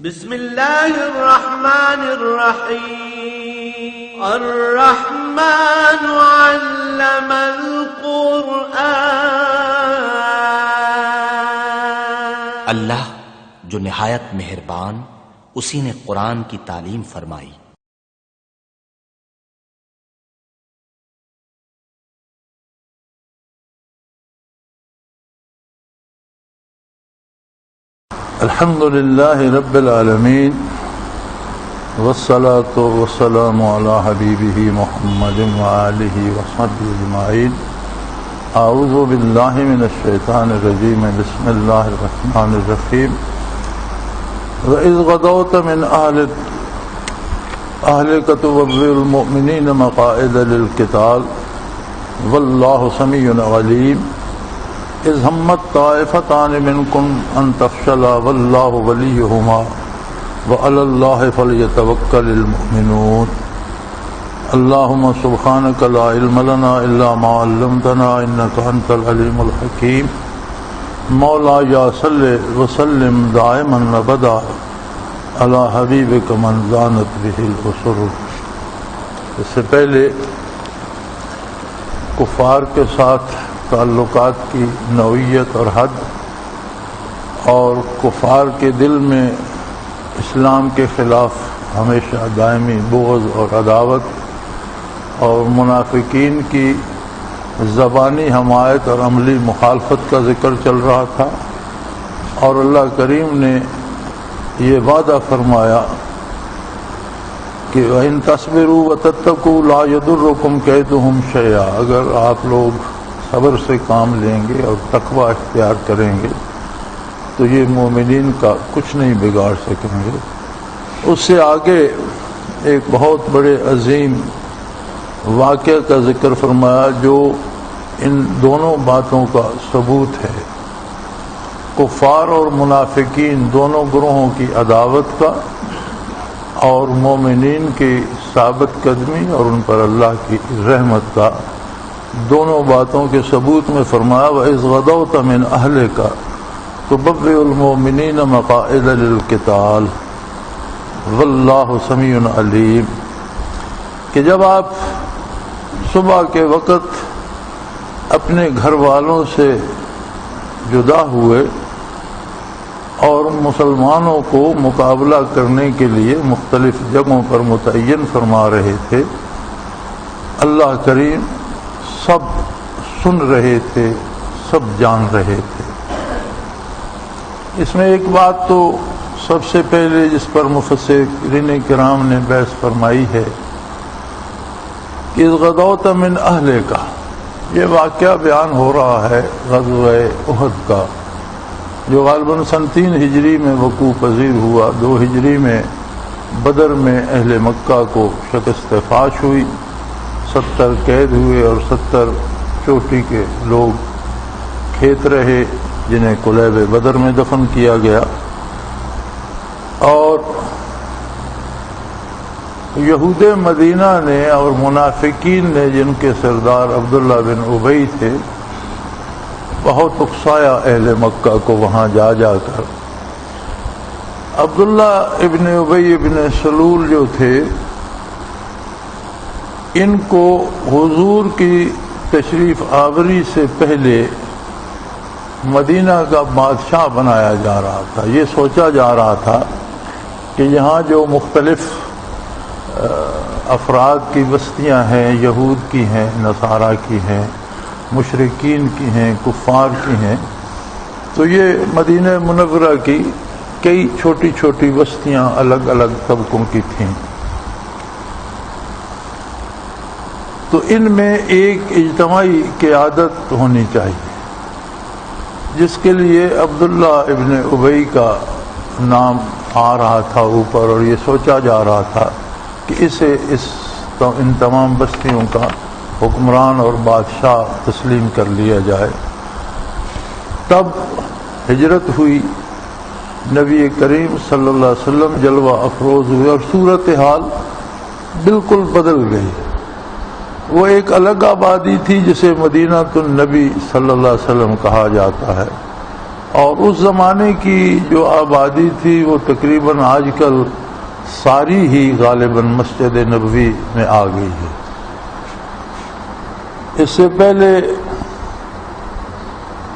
بسم اللہ الرحمن الرحیم الرحمن علم القرآن اللہ جو نہایت مہربان اسی نے قرآن کی تعلیم فرمائی۔ الحمد للہ رب العالمین والصلاة والسلام علی حبیبہ محمد وآلہ وصحبہ اجمعین۔ اعوذ باللہ من الشیطان الرجیم، بسم اللہ الرحمن الرحیم۔ وَإِذْ غَدَوْتَ مِنْ أَهْلِكَ تُبَوِّئُ الْمُؤْمِنِينَ مَقَاعِدَ لِلْقِتَالِ وَاللَّهُ سَمِيعٌ عَلِيمٌ۔ اذ ہمت طائفتان منکم ان تفشلا واللہ ولیہما وعلی اللہ فلیتوکل المؤمنون۔ اللہم سبحانک لا علم لنا الا ما علمتنا انک انت العلیم الحکیم۔ مولا یا صلی وسلم دائما ابدا علی حبیبک من زانت بہ الاسر۔ اس سے پہلے کفار کے ساتھ تعلقات کی نوعیت اور حد، اور کفار کے دل میں اسلام کے خلاف ہمیشہ دائمی بغض اور عداوت، اور منافقین کی زبانی حمایت اور عملی مخالفت کا ذکر چل رہا تھا، اور اللہ کریم نے یہ وعدہ فرمایا کہ وَإِن تَصْبِرُوا وَتَتَّقُوا لَا يَضُرُّكُمْ كَيْدُهُمْ شَيْئًا، اگر آپ لوگ صبر سے کام لیں گے اور تقوی اختیار کریں گے تو یہ مومنین کا کچھ نہیں بگاڑ سکیں گے۔ اس سے آگے ایک بہت بڑے عظیم واقعہ کا ذکر فرمایا جو ان دونوں باتوں کا ثبوت ہے، کفار اور منافقین دونوں گروہوں کی عداوت کا، اور مومنین کی ثابت قدمی اور ان پر اللہ کی رحمت کا، دونوں باتوں کے ثبوت میں فرمایا وَإِذْ غَدَوْتَ مِنْ أَهْلِكَ تُبَوِّئُ الْمُؤْمِنِينَ مَقَاعِدَ لِلْقِتَالِ وَاللَّهُ سَمِيعٌ عَلِيمٌ، کہ جب آپ صبح کے وقت اپنے گھر والوں سے جدا ہوئے اور مسلمانوں کو مقابلہ کرنے کے لیے مختلف جگہوں پر متعین فرما رہے تھے، اللہ کریم سب سن رہے تھے، سب جان رہے تھے۔ اس میں ایک بات تو سب سے پہلے جس پر مفسرین کرام نے بحث فرمائی ہے کہ اذ غدوت من اہلک، یہ واقعہ بیان ہو رہا ہے غزوہ احد کا، جو غالباً سن 3 ہجری میں وقوع پذیر ہوا۔ 2 ہجری میں بدر میں اہل مکہ کو شکست فاش ہوئی، 70 قید ہوئے اور 70 چوٹی کے لوگ کھیت رہے جنہیں کلیب بدر میں دفن کیا گیا، اور یہود مدینہ نے اور منافقین نے جن کے سردار عبداللہ بن ابی تھے بہت اکسایا اہل مکہ کو وہاں جا جا کر۔ عبداللہ ابن ابی ابن سلول جو تھے ان کو حضور کی تشریف آوری سے پہلے مدینہ کا بادشاہ بنایا جا رہا تھا۔ یہ سوچا جا رہا تھا کہ یہاں جو مختلف افراد کی بستیاں ہیں، یہود کی ہیں، نصارہ کی ہیں، مشرکین کی ہیں، کفار کی ہیں، تو یہ مدینہ منورہ کی کئی چھوٹی چھوٹی بستیاں الگ الگ طبقوں کی تھیں، تو ان میں ایک اجتماعی قیادت ہونی چاہیے، جس کے لیے عبداللہ ابن ابی کا نام آ رہا تھا اوپر، اور یہ سوچا جا رہا تھا کہ اسے ان تمام بستیوں کا حکمران اور بادشاہ تسلیم کر لیا جائے۔ تب ہجرت ہوئی، نبی کریم صلی اللہ علیہ وسلم جلوہ افروز ہوئے اور صورتحال بالکل بدل گئی۔ وہ ایک الگ آبادی تھی جسے مدینہ النبی صلی اللہ علیہ وسلم کہا جاتا ہے، اور اس زمانے کی جو آبادی تھی وہ تقریباً آج کل ساری ہی غالباً مسجد نبوی میں آ گئی ہے۔ اس سے پہلے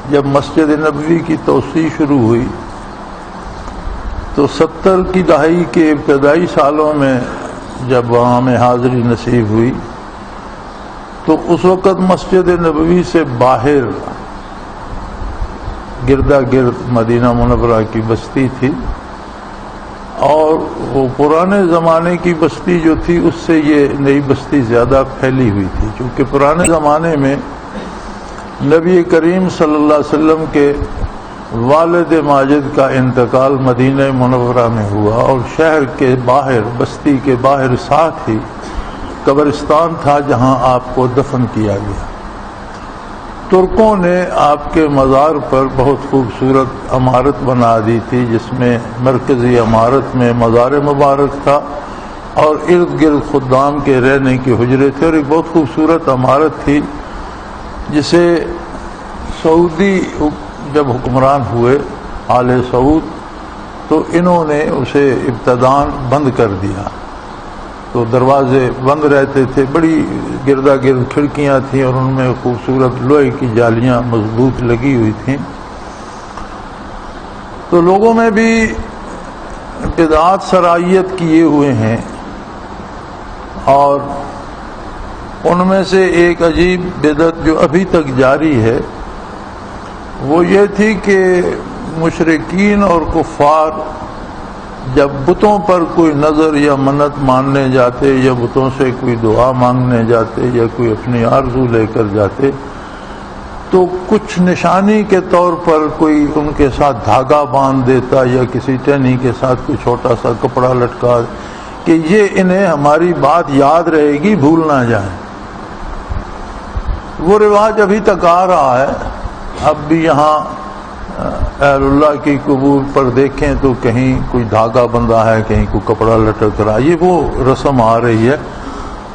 جب مسجد نبوی کی توسیع شروع ہوئی تو 70 کی دہائی کے ابتدائی سالوں میں جب وہاں میں حاضری نصیب ہوئی تو اس وقت مسجد نبوی سے باہر گردا گرد مدینہ منورہ کی بستی تھی، اور وہ پرانے زمانے کی بستی جو تھی اس سے یہ نئی بستی زیادہ پھیلی ہوئی تھی، چونکہ پرانے زمانے میں نبی کریم صلی اللہ علیہ وسلم کے والد ماجد کا انتقال مدینہ منورہ میں ہوا، اور شہر کے باہر بستی کے باہر ساتھ ہی قبرستان تھا جہاں آپ کو دفن کیا گیا۔ ترکوں نے آپ کے مزار پر بہت خوبصورت عمارت بنا دی تھی، جس میں مرکزی عمارت میں مزار مبارک تھا اور ارد گرد خدام کے رہنے کے حجرے تھے، اور ایک بہت خوبصورت عمارت تھی جسے سعودی جب حکمران ہوئے آل سعود تو انہوں نے اسے ابتداً بند کر دیا، تو دروازے بند رہتے تھے، بڑی گردا گرد کھڑکیاں تھیں اور ان میں خوبصورت لوہے کی جالیاں مضبوط لگی ہوئی تھیں۔ تو لوگوں میں بھی بدعات سرائیت کیے ہوئے ہیں، اور ان میں سے ایک عجیب بدعت جو ابھی تک جاری ہے وہ یہ تھی کہ مشرکین اور کفار جب بتوں پر کوئی نظر یا منت ماننے جاتے یا بتوں سے کوئی دعا مانگنے جاتے یا کوئی اپنی آرزو لے کر جاتے تو کچھ نشانی کے طور پر کوئی ان کے ساتھ دھاگا باندھ دیتا یا کسی ٹہنی کے ساتھ کوئی چھوٹا سا کپڑا لٹکا کہ یہ انہیں ہماری بات یاد رہے گی، بھول نہ جائیں۔ وہ رواج ابھی تک آ رہا ہے، اب بھی یہاں اہل اللہ کی قبور پر دیکھیں تو کہیں کوئی دھاگا بندھا ہے، کہیں کوئی کپڑا لٹک رہا ہے، یہ وہ رسم آ رہی ہے۔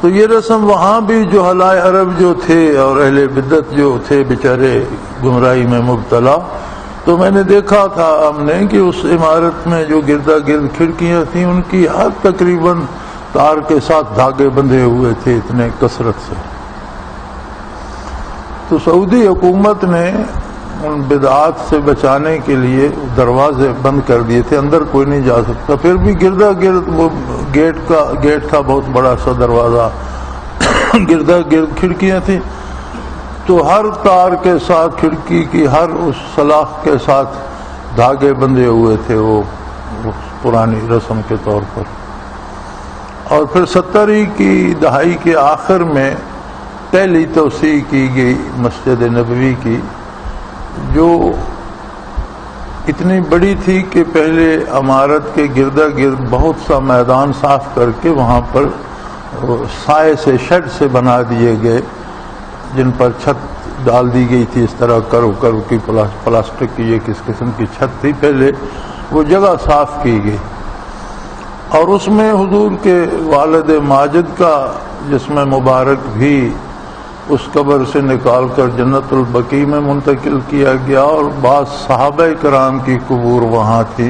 تو یہ رسم وہاں بھی جو حلائے عرب جو تھے اور اہل بدعت جو تھے بیچارے گمراہی میں مبتلا، تو میں نے دیکھا تھا ہم نے کہ اس عمارت میں جو گردا گرد کھڑکیاں تھیں ان کی ہر تقریباً تار کے ساتھ دھاگے بندھے ہوئے تھے، اتنے کثرت سے۔ تو سعودی حکومت نے ان بدعات سے بچانے کے لیے دروازے بند کر دیے تھے، اندر کوئی نہیں جا سکتا۔ پھر بھی گردا گرد وہ گیٹ تھا بہت بڑا سا دروازہ، گردا گرد کھڑکیاں تھیں، تو ہر تار کے ساتھ کھڑکی کی ہر اس سلاخ کے ساتھ دھاگے بندھے ہوئے تھے، وہ پرانی رسم کے طور پر۔ اور پھر 70 کی دہائی کے آخر میں پہلی توسیع کی گئی مسجد نبوی کی، جو اتنی بڑی تھی کہ پہلے عمارت کے گردا گرد بہت سا میدان صاف کر کے وہاں پر سائے سے شیڈ سے بنا دیے گئے، جن پر چھت ڈال دی گئی تھی، اس طرح کرو کی پلاسٹک کی یہ کس قسم کی چھت تھی، پہلے وہ جگہ صاف کی گئی، اور اس میں حضور کے والد ماجد کا جسم مبارک بھی اس قبر سے نکال کر جنت البقیع میں منتقل کیا گیا، اور بعض صحابہ کرام کی قبور وہاں تھی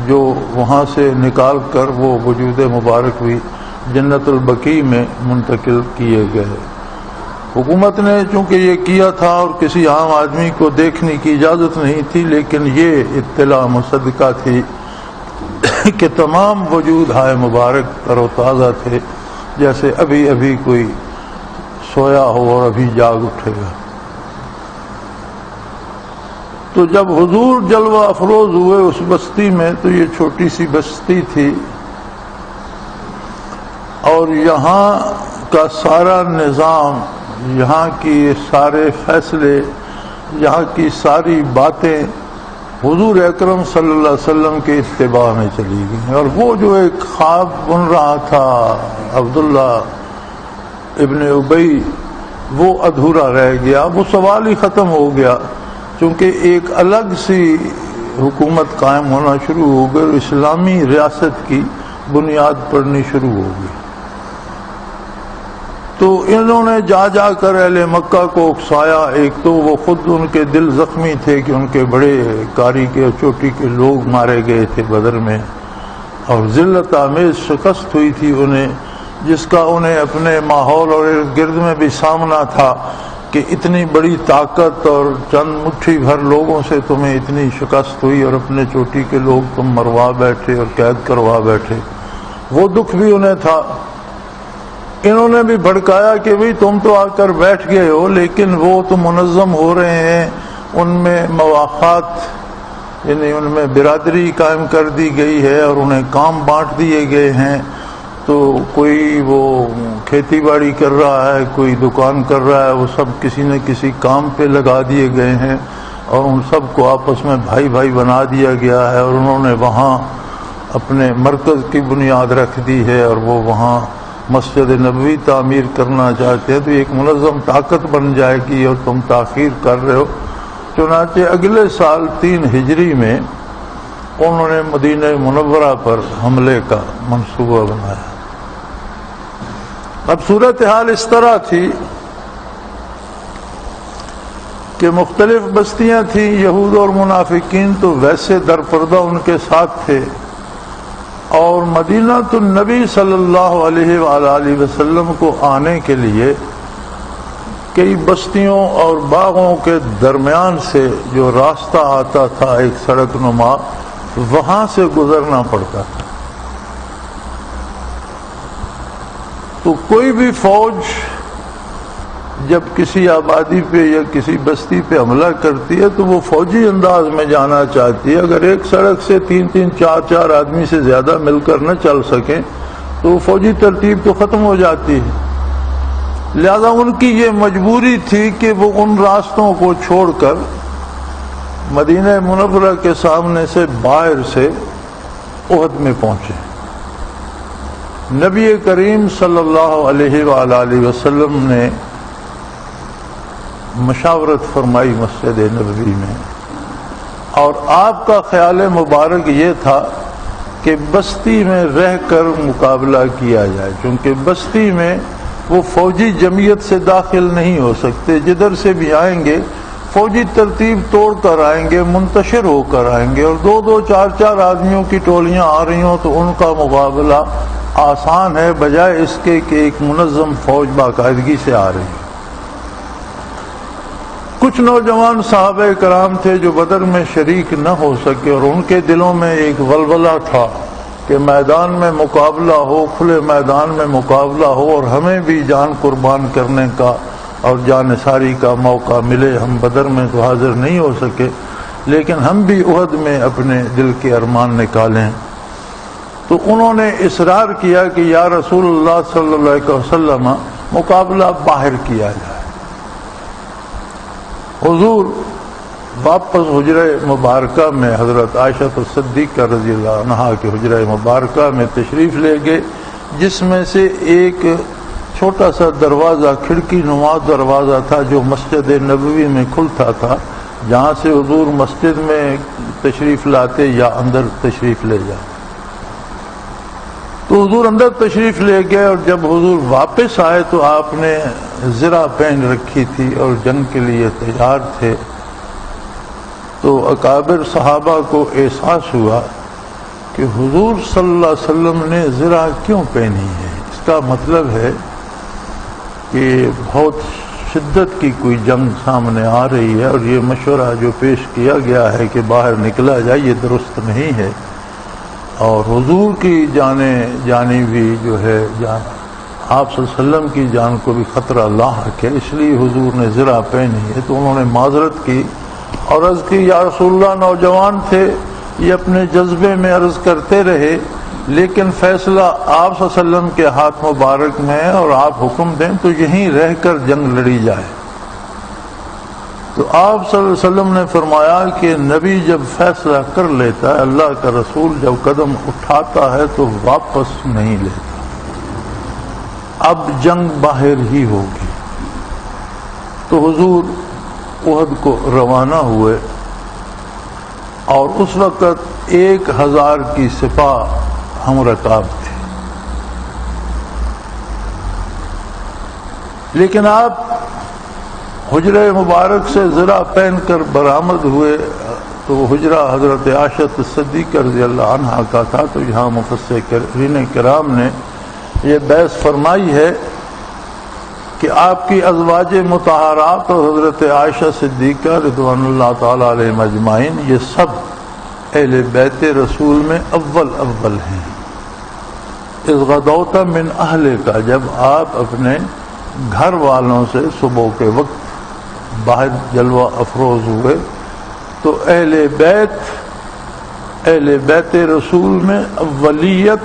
جو وہاں سے نکال کر وہ وجود مبارک بھی جنت البقیع میں منتقل کیے گئے۔ حکومت نے چونکہ یہ کیا تھا اور کسی عام آدمی کو دیکھنے کی اجازت نہیں تھی، لیکن یہ اطلاع مصدقہ تھی کہ تمام وجود ہائے مبارک تر و تازہ تھے، جیسے ابھی ابھی کوئی سویا ہو اور ابھی جاگ اٹھے گا۔ تو جب حضور جلوہ افروز ہوئے اس بستی میں، تو یہ چھوٹی سی بستی تھی، اور یہاں کا سارا نظام، یہاں کی سارے فیصلے، یہاں کی ساری باتیں حضور اکرم صلی اللہ علیہ وسلم کے اتباع میں چلی گئی، اور وہ جو ایک خواب بن رہا تھا عبداللہ ابن ابی، وہ ادھورا رہ گیا، وہ سوال ہی ختم ہو گیا، چونکہ ایک الگ سی حکومت قائم ہونا شروع ہو گئی اور اسلامی ریاست کی بنیاد پڑنی شروع ہو گئی۔ تو انہوں نے جا جا کر اہل مکہ کو اکسایا. ایک تو وہ خود ان کے دل زخمی تھے کہ ان کے بڑے کاری کے اور چوٹی کے لوگ مارے گئے تھے بدر میں، اور ذلت آمیز شکست ہوئی تھی انہیں، جس کا انہیں اپنے ماحول اور ارد گرد میں بھی سامنا تھا کہ اتنی بڑی طاقت اور چند مٹھی بھر لوگوں سے تمہیں اتنی شکست ہوئی اور اپنے چوٹی کے لوگ تم مروا بیٹھے اور قید کروا بیٹھے. وہ دکھ بھی انہیں تھا. انہوں نے بھی بھڑکایا کہ بھئی تم تو آ کر بیٹھ گئے ہو، لیکن وہ تو منظم ہو رہے ہیں، ان میں مواخات یعنی ان میں برادری قائم کر دی گئی ہے اور انہیں کام بانٹ دیے گئے ہیں. تو کوئی وہ کھیتی باڑی کر رہا ہے، کوئی دکان کر رہا ہے، وہ سب کسی نہ کسی کام پہ لگا دیے گئے ہیں اور ان سب کو آپس میں بھائی بھائی بنا دیا گیا ہے. اور انہوں نے وہاں اپنے مرکز کی بنیاد رکھ دی ہے اور وہ وہاں مسجد نبوی تعمیر کرنا چاہتے ہیں. تو ایک منظم طاقت بن جائے گی اور تم تاخیر کر رہے ہو. چنانچہ اگلے سال 3 ہجری میں انہوں نے مدینہ منورہ پر حملے کا منصوبہ بنایا. اب صورتحال اس طرح تھی کہ مختلف بستیاں تھیں. یہود اور منافقین تو ویسے در پردہ ان کے ساتھ تھے، اور مدینہ النبی صلی اللہ علیہ وآلہ وسلم کو آنے کے لیے کئی بستیوں اور باغوں کے درمیان سے جو راستہ آتا تھا ایک سڑک نما، وہاں سے گزرنا پڑتا تھا. تو کوئی بھی فوج جب کسی آبادی پہ یا کسی بستی پہ حملہ کرتی ہے تو وہ فوجی انداز میں جانا چاہتی ہے. اگر ایک سڑک سے 3-3 4-4 آدمی سے زیادہ مل کر نہ چل سکیں تو وہ فوجی ترتیب تو ختم ہو جاتی ہے. لہذا ان کی یہ مجبوری تھی کہ وہ ان راستوں کو چھوڑ کر مدینہ منورہ کے سامنے سے باہر سے احد میں پہنچے. نبی کریم صلی اللہ علیہ وآلہ وسلم نے مشاورت فرمائی مسجد نبوی میں، اور آپ کا خیال مبارک یہ تھا کہ بستی میں رہ کر مقابلہ کیا جائے، چونکہ بستی میں وہ فوجی جمعیت سے داخل نہیں ہو سکتے. جدھر سے بھی آئیں گے فوجی ترتیب توڑ کر آئیں گے، منتشر ہو کر آئیں گے، اور 2-2 4-4 آدمیوں کی ٹولیاں آ رہی ہوں تو ان کا مقابلہ آسان ہے بجائے اس کے کہ ایک منظم فوج باقاعدگی سے آ رہی ہے. کچھ نوجوان صحابہ کرام تھے جو بدر میں شریک نہ ہو سکے، اور ان کے دلوں میں ایک ولولہ تھا کہ میدان میں مقابلہ ہو، کھلے میدان میں مقابلہ ہو اور ہمیں بھی جان قربان کرنے کا اور جان نثاری کا موقع ملے. ہم بدر میں تو حاضر نہیں ہو سکے، لیکن ہم بھی احد میں اپنے دل کے ارمان نکالیں. تو انہوں نے اصرار کیا کہ یا رسول اللہ صلی اللہ علیہ وسلم مقابلہ باہر کیا جائے. حضور واپس حجرہ مبارکہ میں حضرت عائشہ صدیقہ رضی اللہ عنہا کے حجرہ مبارکہ میں تشریف لے گئے، جس میں سے ایک چھوٹا سا دروازہ، کھڑکی نما دروازہ تھا جو مسجد نبوی میں کھلتا تھا، جہاں سے حضور مسجد میں تشریف لاتے یا اندر تشریف لے جاتے. تو حضور اندر تشریف لے گئے، اور جب حضور واپس آئے تو آپ نے زرہ پہن رکھی تھی اور جنگ کے لیے تیار تھے. تو اکابر صحابہ کو احساس ہوا کہ حضور صلی اللہ علیہ وسلم نے زرہ کیوں پہنی ہے. اس کا مطلب ہے کہ بہت شدت کی کوئی جنگ سامنے آ رہی ہے، اور یہ مشورہ جو پیش کیا گیا ہے کہ باہر نکلا جائے یہ درست نہیں ہے، اور حضور کی جانی بھی جو ہے آپ صلی اللہ علیہ وسلم کی جان کو بھی خطرہ لاحق ہے، اس لیے حضور نے زرہ پہنی ہے. تو انہوں نے معذرت کی اور عرض کی یا رسول اللہ، نوجوان تھے، یہ اپنے جذبے میں عرض کرتے رہے، لیکن فیصلہ آپ صلی اللہ علیہ وسلم کے ہاتھ مبارک میں ہے، اور آپ حکم دیں تو یہیں رہ کر جنگ لڑی جائے. تو آپ صلی اللہ علیہ وسلم نے فرمایا کہ نبی جب فیصلہ کر لیتا ہے، اللہ کا رسول جب قدم اٹھاتا ہے تو واپس نہیں لیتا. اب جنگ باہر ہی ہوگی. تو حضور احد کو روانہ ہوئے، اور اس وقت 1000 کی سپاہ ہم رکاب تھے. لیکن آپ حجرہ مبارک سے ذرا پہن کر برآمد ہوئے تو وہ حجرہ حضرت عائشہ صدیقہ رضی اللہ عنہا کا تھا. تو یہاں مفسرین کرام نے یہ بحث فرمائی ہے کہ آپ کی ازواج مطہرات اور حضرت عائشہ صدیقہ رضوان اللہ تعالی علیہم اجمعین یہ سب اہل بیت رسول میں اول ہیں. اذ غدوت من اہل کا، جب آپ اپنے گھر والوں سے صبح کے وقت باہر جلوہ افروز ہوئے تو اہل بیت رسول میں اولیت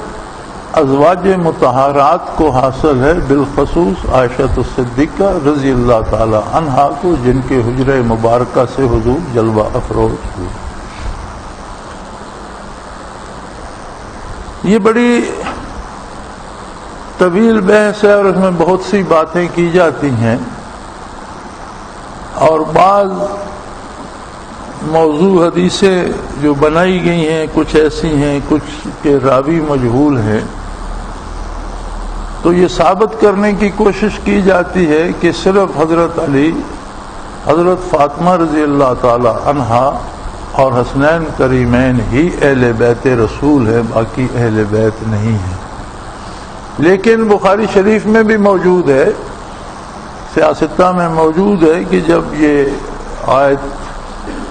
ازواج مطہرات کو حاصل ہے، بالخصوص عائشہ صدیقہ رضی اللہ تعالی عنہا کو، جن کے حجرہ مبارکہ سے حضور جلوہ افروز ہوئے. یہ بڑی طویل بحث ہے اور اس میں بہت سی باتیں کی جاتی ہیں، اور بعض موضوع حدیثیں جو بنائی گئی ہیں کچھ ایسی ہیں، کچھ کے راوی مجہول ہیں. تو یہ ثابت کرنے کی کوشش کی جاتی ہے کہ صرف حضرت علی، حضرت فاطمہ رضی اللہ تعالی عنہا اور حسنین کریمین ہی اہل بیت رسول ہیں، باقی اہل بیت نہیں ہیں. لیکن بخاری شریف میں بھی موجود ہے، سیاستہ میں موجود ہے کہ جب یہ آیت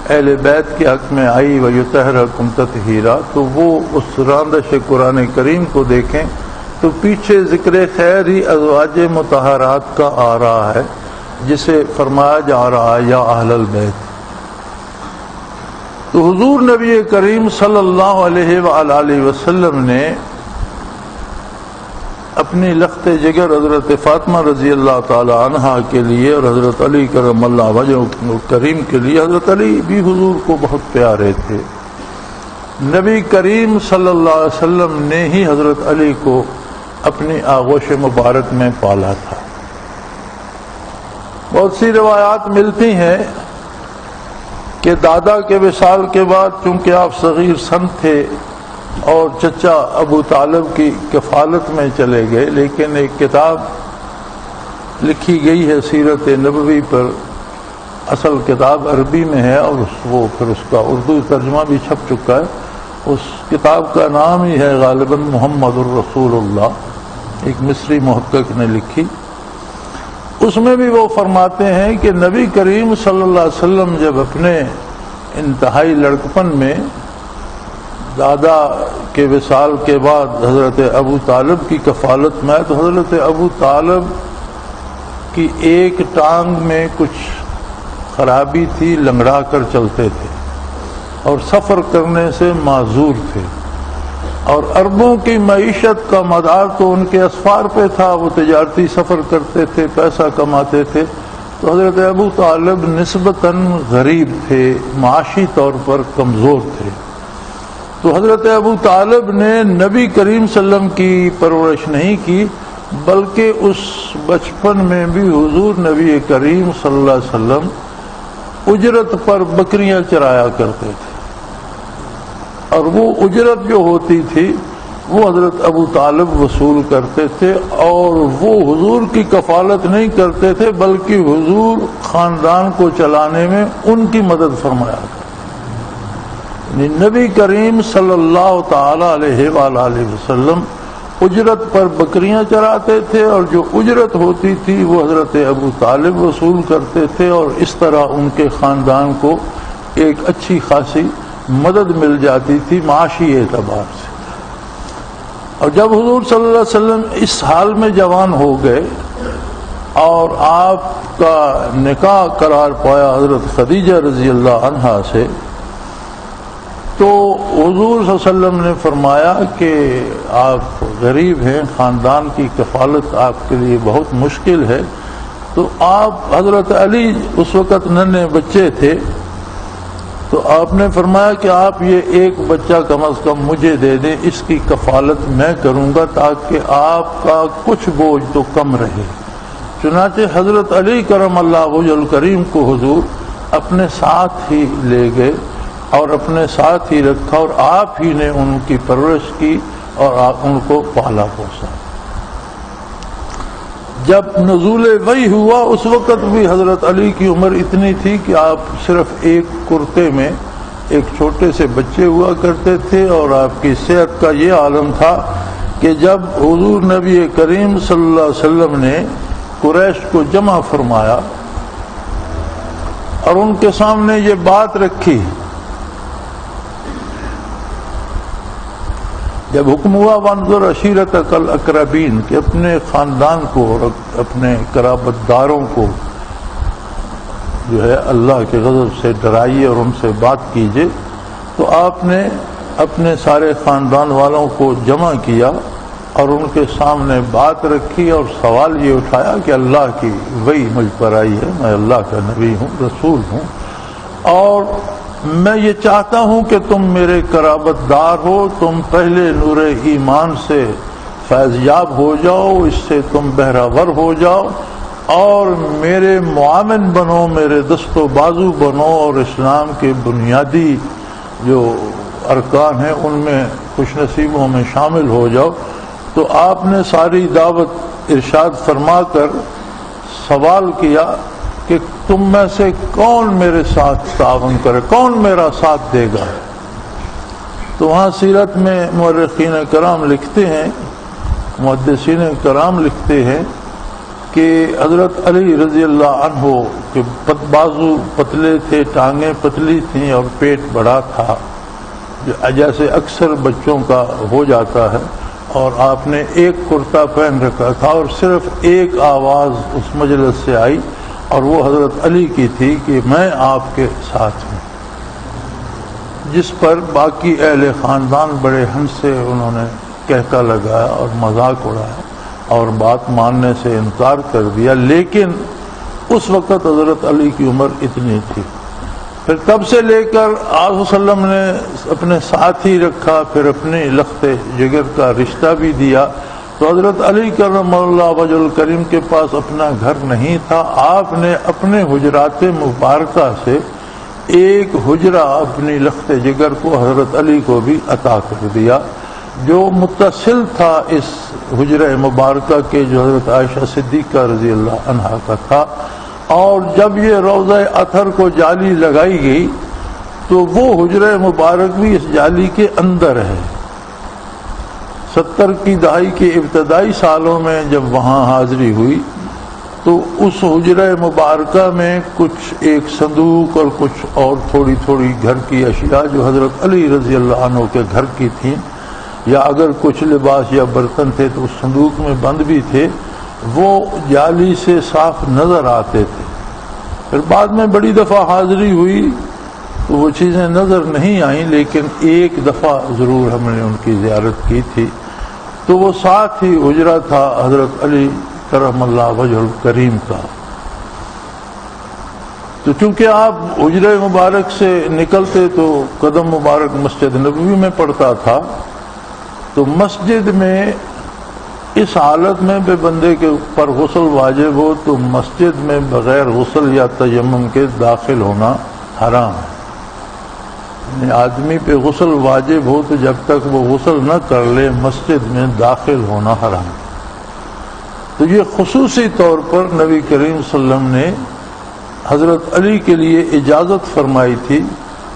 اہل بیت کے حق میں آئی وَيُطَهِّرَكُمْ تَطْهِيرًا تو وہ اس راندش قرآن کریم کو دیکھیں تو پیچھے ذکر خیر ہی ازواج مطہرات کا آ رہا ہے، جسے فرمایا جا رہا ہے یا اہل البیت. تو حضور نبی کریم صلی اللہ علیہ وآلہ وسلم نے اپنی لخت جگر حضرت فاطمہ رضی اللہ تعالی عنہا کے لیے اور حضرت علی کرم اللہ وجہ کریم کے لیے، حضرت علی بھی حضور کو بہت پیارے تھے. نبی کریم صلی اللہ علیہ وسلم نے ہی حضرت علی کو اپنی آغوش مبارک میں پالا تھا. بہت سی روایات ملتی ہیں کہ دادا کے وصال کے بعد چونکہ آپ صغیر سن تھے اور چچا ابو طالب کی کفالت میں چلے گئے، لیکن ایک کتاب لکھی گئی ہے سیرت نبوی پر، اصل کتاب عربی میں ہے اور وہ پھر اس کا اردو ترجمہ بھی چھپ چکا ہے. اس کتاب کا نام ہی ہے غالباً محمد الرسول اللہ، ایک مصری محقق نے لکھی. اس میں بھی وہ فرماتے ہیں کہ نبی کریم صلی اللہ علیہ وسلم جب اپنے انتہائی لڑکپن میں دادا کے وصال کے بعد حضرت ابو طالب کی کفالت میں، تو حضرت ابو طالب کی ایک ٹانگ میں کچھ خرابی تھی، لنگڑا کر چلتے تھے اور سفر کرنے سے معذور تھے، اور عربوں کی معیشت کا مدار تو ان کے اسفار پہ تھا، وہ تجارتی سفر کرتے تھے، پیسہ کماتے تھے. تو حضرت ابو طالب نسبتاً غریب تھے، معاشی طور پر کمزور تھے. تو حضرت ابو طالب نے نبی کریم صلی اللہ علیہ وسلم کی پرورش نہیں کی، بلکہ اس بچپن میں بھی حضور نبی کریم صلی اللہ علیہ وسلم اجرت پر بکریاں چرایا کرتے تھے، اور وہ اجرت جو ہوتی تھی وہ حضرت ابو طالب وصول کرتے تھے، اور وہ حضور کی کفالت نہیں کرتے تھے بلکہ حضور خاندان کو چلانے میں ان کی مدد فرمایا کرتے. نبی کریم صلی اللہ تعالی علیہ وآلہ وسلم اجرت پر بکریاں چراتے تھے، اور جو اجرت ہوتی تھی وہ حضرت ابو طالب وصول کرتے تھے، اور اس طرح ان کے خاندان کو ایک اچھی خاصی مدد مل جاتی تھی معاشی اعتبار سے. اور جب حضور صلی اللہ علیہ وسلم اس حال میں جوان ہو گئے اور آپ کا نکاح قرار پایا حضرت خدیجہ رضی اللہ عنہا سے، تو حضور صلی اللہ علیہ وسلم نے فرمایا کہ آپ غریب ہیں، خاندان کی کفالت آپ کے لیے بہت مشکل ہے. تو آپ حضرت علی اس وقت ننھے بچے تھے، تو آپ نے فرمایا کہ آپ یہ ایک بچہ کم از کم مجھے دے دیں، اس کی کفالت میں کروں گا تاکہ آپ کا کچھ بوجھ تو کم رہے. چنانچہ حضرت علی کرم اللہ وجہ الکریم کو حضور اپنے ساتھ ہی لے گئے اور اپنے ساتھ ہی رکھا، اور آپ ہی نے ان کی پرورش کی اور آپ ان کو پالا پوسا. جب نزول وحی ہوا اس وقت بھی حضرت علی کی عمر اتنی تھی کہ آپ صرف ایک کرتے میں ایک چھوٹے سے بچے ہوا کرتے تھے، اور آپ کی صحت کا یہ عالم تھا کہ جب حضور نبی کریم صلی اللہ علیہ وسلم نے قریش کو جمع فرمایا اور ان کے سامنے یہ بات رکھی، جب حکم ہوا وانظر عشیرتک الاقربین کہ اپنے خاندان کو اور اپنے قرابت داروں کو جو ہے اللہ کے غضب سے ڈرائیے اور ان سے بات کیجیے، تو آپ نے اپنے سارے خاندان والوں کو جمع کیا اور ان کے سامنے بات رکھی اور سوال یہ اٹھایا کہ اللہ کی وحی مجھ پر آئی ہے، میں اللہ کا نبی ہوں، رسول ہوں، اور میں یہ چاہتا ہوں کہ تم میرے قرابت دار ہو، تم پہلے نور ایمان سے فیض یاب ہو جاؤ، اس سے تم بہرہور ہو جاؤ اور میرے معاون بنو، میرے دست و بازو بنو، اور اسلام کے بنیادی جو ارکان ہیں ان میں خوش نصیبوں میں شامل ہو جاؤ۔ تو آپ نے ساری دعوت ارشاد فرما کر سوال کیا کہ تم میں سے کون میرے ساتھ تعاون کرے، کون میرا ساتھ دے گا؟ تو وہاں سیرت میں مورخین کرام لکھتے ہیں، محدثین کرام لکھتے ہیں کہ حضرت علی رضی اللہ عنہ کے بازو پتلے تھے، ٹانگیں پتلی تھیں اور پیٹ بڑا تھا، جیسے اکثر بچوں کا ہو جاتا ہے، اور آپ نے ایک کرتا پہن رکھا تھا، اور صرف ایک آواز اس مجلس سے آئی اور وہ حضرت علی کی تھی کہ میں آپ کے ساتھ ہوں، جس پر باقی اہل خاندان بڑے ہنس سے انہوں نے کہکا لگایا اور مذاق اڑایا اور بات ماننے سے انکار کر دیا، لیکن اس وقت حضرت علی کی عمر اتنی تھی۔ پھر تب سے لے کر آپ صلی اللہ علیہ وسلم نے اپنے ساتھ ہی رکھا، پھر اپنے لخت جگر کا رشتہ بھی دیا۔ تو حضرت علی کرم اللہ وجہ الکریم کے پاس اپنا گھر نہیں تھا، آپ نے اپنے حجرات مبارکہ سے ایک حجرہ اپنی لخت جگر کو حضرت علی کو بھی عطا کر دیا، جو متصل تھا اس حجرہ مبارکہ کے جو حضرت عائشہ صدیقہ رضی اللہ عنہا کا تھا۔ اور جب یہ روضہ اطہر کو جالی لگائی گئی تو وہ حجرہ مبارک بھی اس جالی کے اندر ہے۔ 70 کی دہائی کے ابتدائی سالوں میں جب وہاں حاضری ہوئی تو اس حجرہ مبارکہ میں کچھ ایک صندوق اور کچھ اور تھوڑی تھوڑی گھر کی اشیاء جو حضرت علی رضی اللہ عنہ کے گھر کی تھیں، یا اگر کچھ لباس یا برتن تھے تو اس صندوق میں بند بھی تھے، وہ جالی سے صاف نظر آتے تھے۔ پھر بعد میں بڑی دفعہ حاضری ہوئی تو وہ چیزیں نظر نہیں آئیں، لیکن ایک دفعہ ضرور ہم نے ان کی زیارت کی تھی، تو وہ ساتھ ہی حجرہ تھا حضرت علی کرم اللہ وجہ الکریم کا۔ تو چونکہ آپ حجرہ مبارک سے نکلتے تو قدم مبارک مسجد نبوی میں پڑتا تھا، تو مسجد میں اس حالت میں بے بندے کے اوپر غسل واجب ہو تو مسجد میں بغیر غسل یا تیمم کے داخل ہونا حرام ہے۔ یعنی آدمی پہ غسل واجب ہو تو جب تک وہ غسل نہ کر لے مسجد میں داخل ہونا حرام ہے۔ تو یہ خصوصی طور پر نبی کریم صلی اللہ علیہ وسلم نے حضرت علی کے لیے اجازت فرمائی تھی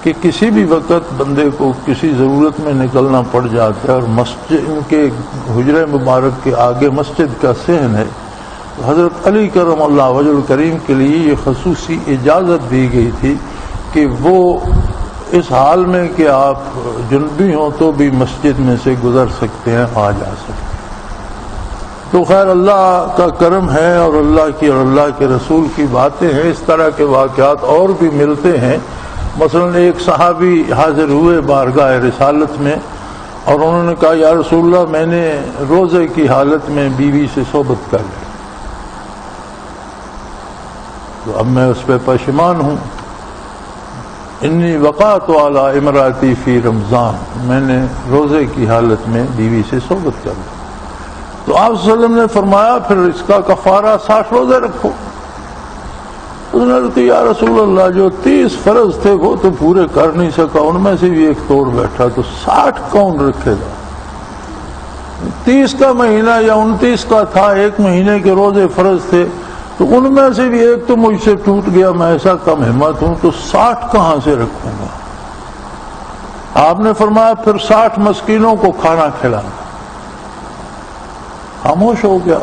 کہ کسی بھی وقت بندے کو کسی ضرورت میں نکلنا پڑ جاتا ہے اور مسجد ان کے حجرہ مبارک کے آگے مسجد کا صحن ہے، تو حضرت علی کرم اللہ وجہ الکریم کے لیے یہ خصوصی اجازت دی گئی تھی کہ وہ اس حال میں کہ آپ جنبی ہوں تو بھی مسجد میں سے گزر سکتے ہیں، آ جا سکتے ہیں۔ تو خیر اللہ کا کرم ہے اور اللہ کے رسول کی باتیں ہیں، اس طرح کے واقعات اور بھی ملتے ہیں۔ مثلا ایک صحابی حاضر ہوئے بارگاہ رسالت میں اور انہوں نے کہا یا رسول اللہ میں نے روزے کی حالت میں بیوی سے صحبت کر لی، تو اب میں اس پہ پشیمان ہوں، انی وقعت علی امراتی فی رمضان، میں نے روزے کی حالت میں بیوی سے صحبت کر لی۔ تو آپ صلی اللہ علیہ وسلم نے فرمایا پھر اس کا کفارہ 60 روزے رکھو۔ اس نے کہا یا رسول اللہ جو 30 فرض تھے وہ تو پورے کر نہیں سکا، ان میں سے بھی ایک توڑ بیٹھا، تو 60 کون رکھے گا؟ 30 کا مہینہ یا 29 کا تھا، 1 مہینے کے روزے فرض تھے، تو ان میں سے بھی ایک تو مجھ سے ٹوٹ گیا، میں ایسا کم ہمت ہوں، تو 60 کہاں سے رکھوں گا؟ آپ نے فرمایا پھر 60 مسکینوں کو کھانا کھلانا۔ خاموش ہو گیا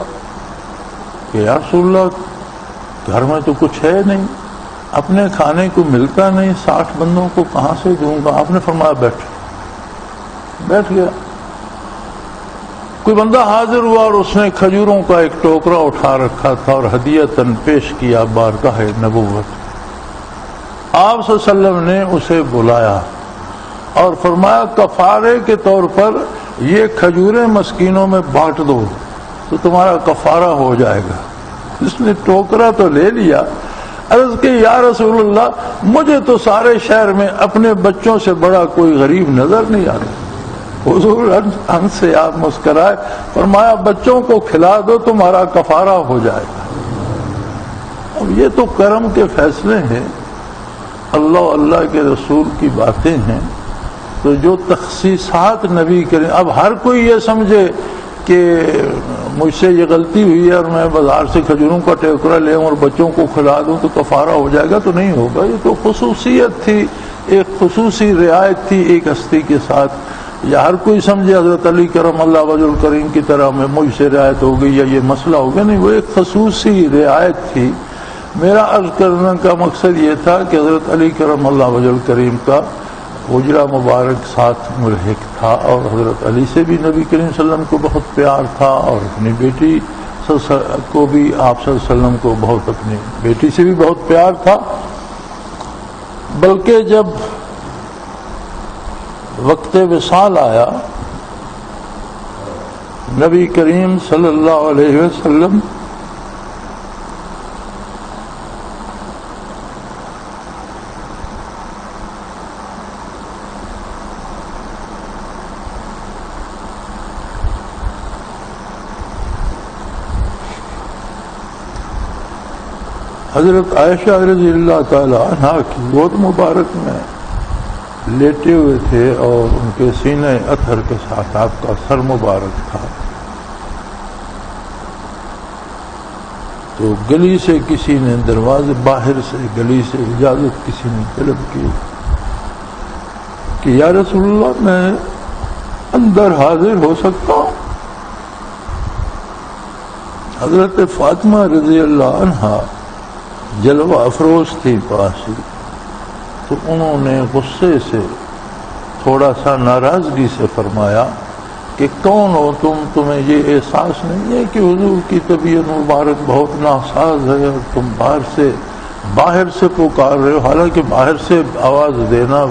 کہ یا رسول اللہ گھر میں تو کچھ ہے نہیں، اپنے کھانے کو ملتا نہیں، 60 بندوں کو کہاں سے دوں گا؟ آپ نے فرمایا بیٹھ گیا۔ کوئی بندہ حاضر ہوا اور اس نے کھجوروں کا ایک ٹوکرا اٹھا رکھا تھا اور ہدیتاً پیش کیا بارگاہ نبوت۔ آپ صلی اللہ علیہ وسلم نے اسے بلایا اور فرمایا کفارے کے طور پر یہ کھجوریں مسکینوں میں بانٹ دو تو تمہارا کفارہ ہو جائے گا۔ اس نے ٹوکرا تو لے لیا، عرض کہ یا رسول اللہ مجھے تو سارے شہر میں اپنے بچوں سے بڑا کوئی غریب نظر نہیں آتا۔ حضور ہنس سے آپ مسکرائے، فرمایا بچوں کو کھلا دو تمہارا کفارہ ہو جائے گا۔ اب یہ تو کرم کے فیصلے ہیں، اللہ کے رسول کی باتیں ہیں، تو جو تخصیصات نبی کریں، اب ہر کوئی یہ سمجھے کہ مجھ سے یہ غلطی ہوئی ہے اور میں بازار سے کھجوروں کا ٹوکرا لے اور بچوں کو کھلا دوں تو کفارہ ہو جائے گا، تو نہیں ہوگا۔ یہ تو خصوصیت تھی، ایک خصوصی رعایت تھی ایک ہستی کے ساتھ، یا ہر کوئی سمجھے حضرت علی کرم اللہ وجہ الکریم کی طرح میں مجھ سے رعایت ہو گئی یا یہ مسئلہ ہو گیا، نہیں، وہ ایک خصوصی رعایت تھی۔ میرا عرض کرنے کا مقصد یہ تھا کہ حضرت علی کرم اللہ وجہ الکریم کا حجرہ مبارک ساتھ ملحق تھا، اور حضرت علی سے بھی نبی کریم صلی اللہ علیہ وسلم کو بہت پیار تھا، اور اپنی بیٹی کو بھی آپ صلی اللہ علیہ وسلم کو بہت، اپنی بیٹی سے بھی بہت پیار تھا۔ بلکہ جب وقت وصال آیا، نبی کریم صلی اللہ علیہ وسلم حضرت عائشہ رضی اللہ تعالی عنہا کی گود مبارک میں لیٹے ہوئے تھے اور ان کے سینے اطہر کے ساتھ آپ کا سر مبارک تھا، تو گلی سے کسی نے دروازے باہر سے گلی سے اجازت کسی نے طلب کی کہ یا رسول اللہ میں اندر حاضر ہو سکتا ہوں؟ حضرت فاطمہ رضی اللہ عنہا جلوہ افروز تھی پاس ہی، تو انہوں نے غصے سے تھوڑا سا ناراضگی سے فرمایا کہ کون ہو تم، تمہیں یہ احساس نہیں ہے کہ حضور کی طبیعت مبارک بہت ناساز ہے اور تم باہر سے پکار رہے ہو؟ حالانکہ باہر سے آواز دینا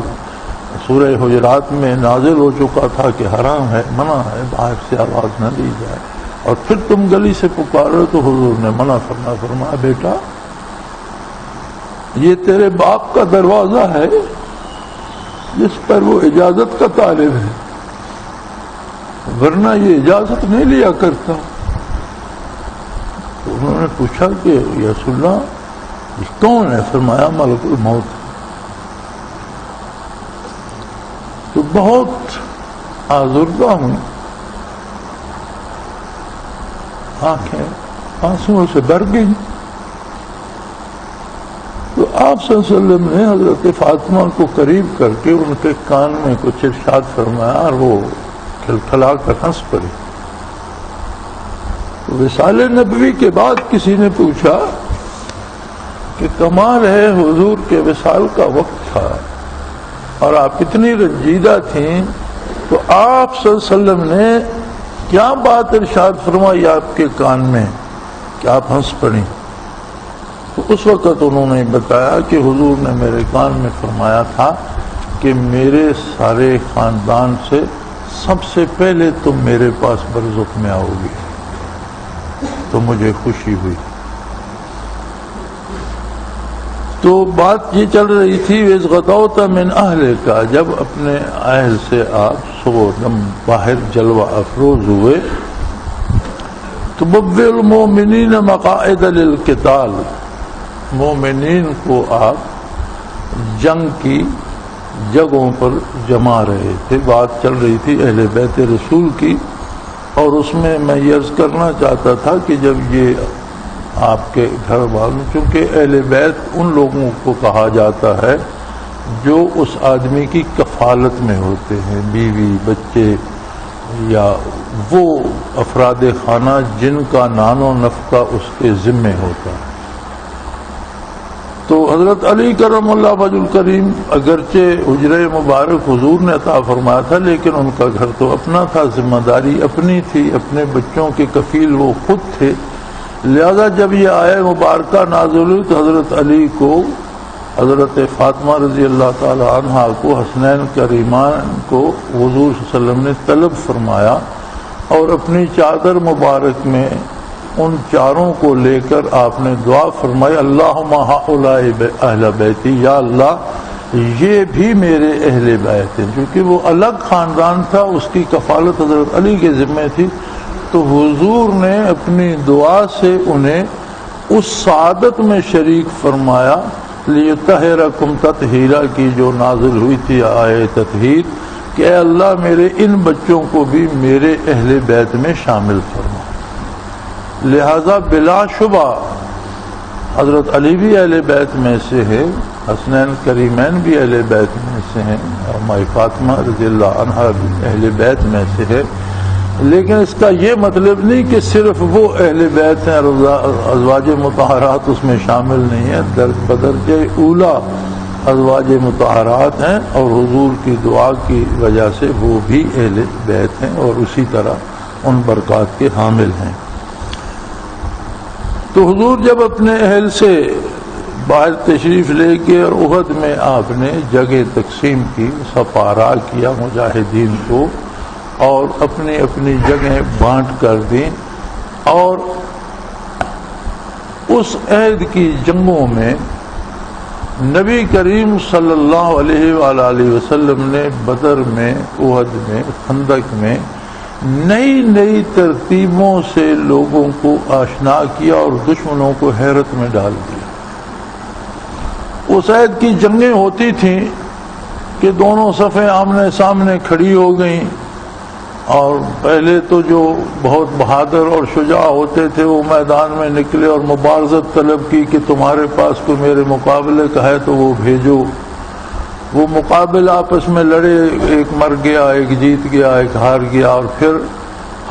سورہ حجرات میں نازل ہو چکا تھا کہ حرام ہے، منع ہے، باہر سے آواز نہ دی جائے، اور پھر تم گلی سے پکار رہے ہو، تو حضور نے منع فرمایا بیٹا یہ تیرے باپ کا دروازہ ہے جس پر وہ اجازت کا طالب ہے، ورنہ یہ اجازت نہیں لیا کرتا۔ تو انہوں نے پوچھا کہ یا رسول اللہ یہ کون ہے؟ فرمایا ملک الموت۔ تو بہت آزردہ ہوں، آنکھیں آنسوؤں سے بھر گئی۔ تو آپ صلی اللہ علیہ وسلم نے حضرت فاطمہ کو قریب کر کے ان کے کان میں کچھ ارشاد فرمایا اور وہ کھلکھلا کر ہنس پڑی۔ وصال نبوی کے بعد کسی نے پوچھا کہ کمال ہے، حضور کے وصال کا وقت تھا اور آپ اتنی رنجیدہ تھیں، تو آپ صلی اللہ علیہ وسلم نے کیا بات ارشاد فرمائی آپ کے کان میں کہ آپ ہنس پڑیں؟ تو اس وقت انہوں نے بتایا کہ حضور نے میرے کان میں فرمایا تھا کہ میرے سارے خاندان سے سب سے پہلے تم میرے پاس برزخ میں آؤ گی، تو مجھے خوشی ہوئی۔ تو بات یہ چل رہی تھی وِذْ غَدَوْتَ مِنْ أَهْلِكَ، جب اپنے اہل سے آپ صبح دم باہر جلوہ افروز ہوئے، تُبَوِّئُ الْمُؤْمِنِينَ مَقَاعِدَ لِلْقِتَالِ، مومنین کو آپ جنگ کی جگہوں پر جما رہے تھے۔ بات چل رہی تھی اہل بیت رسول کی، اور اس میں یہ عرض کرنا چاہتا تھا کہ جب یہ آپ کے گھر والوں، چونکہ اہل بیت ان لوگوں کو کہا جاتا ہے جو اس آدمی کی کفالت میں ہوتے ہیں، بیوی، بچے یا وہ افراد خانہ جن کا نان و نفقہ اس کے ذمے ہوتا ہے۔ تو حضرت علی کرم اللہ وجہ الکریم اگرچہ حجرہ مبارک حضور نے عطا فرمایا تھا، لیکن ان کا گھر تو اپنا تھا، ذمہ داری اپنی تھی، اپنے بچوں کے کفیل وہ خود تھے۔ لہذا جب یہ آیہ مبارکہ نازل ہوئی تو حضرت علی کو، حضرت فاطمہ رضی اللہ تعالی عنہا کو، حسنین کریمان کو حضور صلی اللہ علیہ وسلم نے طلب فرمایا اور اپنی چادر مبارک میں ان چاروں کو لے کر آپ نے دعا فرمائی، اللہم ہؤلاء اہل بیتی، یا اللہ یہ بھی میرے اہل بیت ہیں۔ چونکہ وہ الگ خاندان تھا، اس کی کفالت حضرت علی کے ذمہ تھی، تو حضور نے اپنی دعا سے انہیں اس سعادت میں شریک فرمایا، لیطہرکم تطہیرا کی جو نازل ہوئی تھی آیہ تطہیر، کہ اے اللہ میرے ان بچوں کو بھی میرے اہل بیت میں شامل فرما۔ لہذا بلا شبہ حضرت علی بھی اہل بیت میں سے ہے، حسنین کریمین بھی اہل بیت میں سے ہیں، اور مائی فاطمہ رضی اللہ عنہا بھی اہل بیت میں سے ہے، لیکن اس کا یہ مطلب نہیں کہ صرف وہ اہل بیت ہیں، ازواج مطہرات اس میں شامل نہیں ہیں، بدرجہ اولا ازواج مطہرات ہیں، اور حضور کی دعا کی وجہ سے وہ بھی اہل بیت ہیں اور اسی طرح ان برکات کے حامل ہیں۔ تو حضور جب اپنے اہل سے باہر تشریف لے کے اور احد میں آپ نے جگہ تقسیم کی، سپارہ کیا مجاہدین کو اور اپنی اپنی جگہیں بانٹ کر دیں، اور اس عہد کی جنگوں میں نبی کریم صلی اللہ علیہ وآلہ وسلم نے بدر میں، احد میں، خندق میں نئی نئی ترتیبوں سے لوگوں کو آشنا کیا اور دشمنوں کو حیرت میں ڈال دیا۔ اس عہد کی جنگیں ہوتی تھیں کہ دونوں صفیں آمنے سامنے کھڑی ہو گئیں، اور پہلے تو جو بہت بہادر اور شجاع ہوتے تھے وہ میدان میں نکلے اور مبارزت طلب کی کہ تمہارے پاس کوئی میرے مقابلے کا ہے تو وہ بھیجو۔ وہ مقابل آپس میں لڑے، ایک مر گیا، ایک جیت گیا، ایک ہار گیا، اور پھر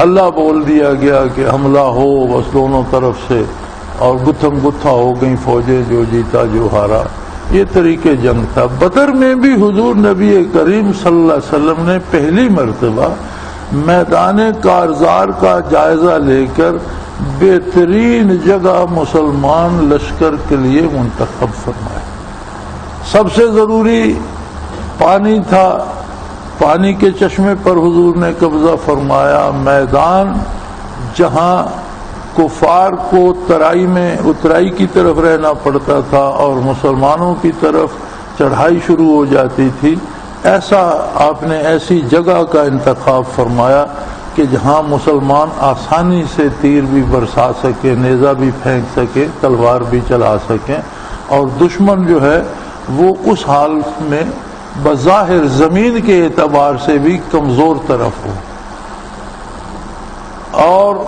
ہلا بول دیا گیا کہ حملہ ہو بس دونوں طرف سے، اور گتھم گتھا ہو گئی فوجیں، جو جیتا جو ہارا۔ یہ طریقے جنگ تھا۔ بدر میں بھی حضور نبی کریم صلی اللہ علیہ وسلم نے پہلی مرتبہ میدان کارزار کا جائزہ لے کر بہترین جگہ مسلمان لشکر کے لیے منتخب فرمایا۔ سب سے ضروری پانی تھا، پانی کے چشمے پر حضور نے قبضہ فرمایا۔ میدان جہاں کفار کو ترائی میں اترائی کی طرف رہنا پڑتا تھا اور مسلمانوں کی طرف چڑھائی شروع ہو جاتی تھی، ایسا آپ نے ایسی جگہ کا انتخاب فرمایا کہ جہاں مسلمان آسانی سے تیر بھی برسا سکے، نیزہ بھی پھینک سکے، تلوار بھی چلا سکیں، اور دشمن جو ہے وہ اس حال میں بظاہر زمین کے اعتبار سے بھی کمزور طرف ہو۔ اور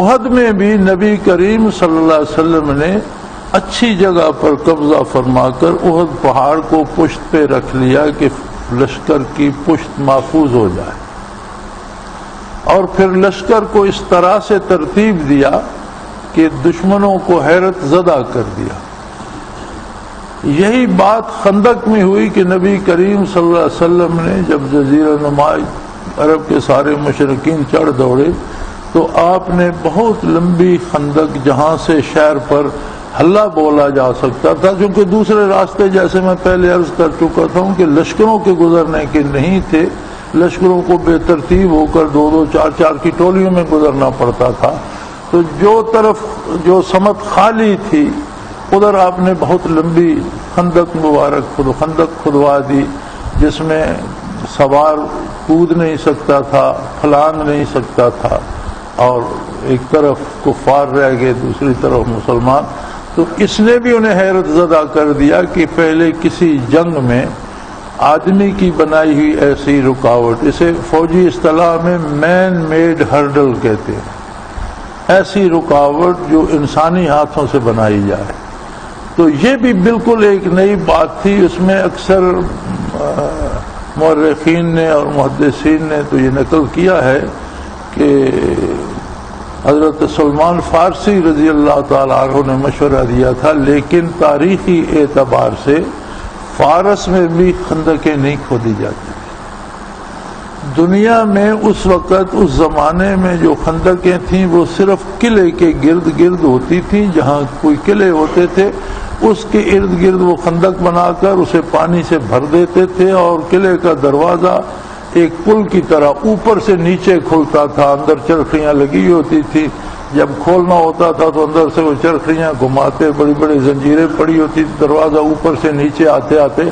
احد میں بھی نبی کریم صلی اللہ علیہ وسلم نے اچھی جگہ پر قبضہ فرما کر احد پہاڑ کو پشت پہ رکھ لیا کہ لشکر کی پشت محفوظ ہو جائے، اور پھر لشکر کو اس طرح سے ترتیب دیا کہ دشمنوں کو حیرت زدہ کر دیا۔ یہی بات خندق میں ہوئی کہ نبی کریم صلی اللہ علیہ وسلم نے جب جزیرہ نما عرب کے سارے مشرکین چڑھ دوڑے تو آپ نے بہت لمبی خندق، جہاں سے شہر پر حلہ بولا جا سکتا تھا، کیونکہ دوسرے راستے جیسے میں پہلے عرض کر چکا تھا کہ لشکروں کے گزرنے کے نہیں تھے، لشکروں کو بے ترتیب ہو کر دو دو چار چار کی ٹولیوں میں گزرنا پڑتا تھا۔ تو جو سمت خالی تھی ادھر آپ نے بہت لمبی خندق مبارک خندق کھدوا دی، جس میں سوار کود نہیں سکتا تھا، پھلانگ نہیں سکتا تھا، اور ایک طرف کفار رہ گئے، دوسری طرف مسلمان۔ تو اس نے بھی انہیں حیرت زدہ کر دیا کہ پہلے کسی جنگ میں آدمی کی بنائی ہوئی ایسی رکاوٹ، اسے فوجی اصطلاح میں مین میڈ ہرڈل کہتے ہیں، ایسی رکاوٹ جو انسانی ہاتھوں سے بنائی جائے، تو یہ بھی بالکل ایک نئی بات تھی۔ اس میں اکثر مورخین نے اور محدثین نے تو یہ نقل کیا ہے کہ حضرت سلمان فارسی رضی اللہ تعالی عنہ نے مشورہ دیا تھا، لیکن تاریخی اعتبار سے فارس میں بھی خندقیں نہیں کھودی جاتی۔ دنیا میں اس وقت اس زمانے میں جو خندقیں تھیں وہ صرف قلعے کے گرد گرد ہوتی تھیں، جہاں کوئی قلعے ہوتے تھے اس کے ارد گرد وہ خندق بنا کر اسے پانی سے بھر دیتے تھے، اور قلعے کا دروازہ ایک پل کی طرح اوپر سے نیچے کھلتا تھا، اندر چرخیاں لگی ہوتی تھی، جب کھولنا ہوتا تھا تو اندر سے وہ چرخیاں گھماتے، بڑی بڑی زنجیریں پڑی ہوتی تھی، دروازہ اوپر سے نیچے آتے آتے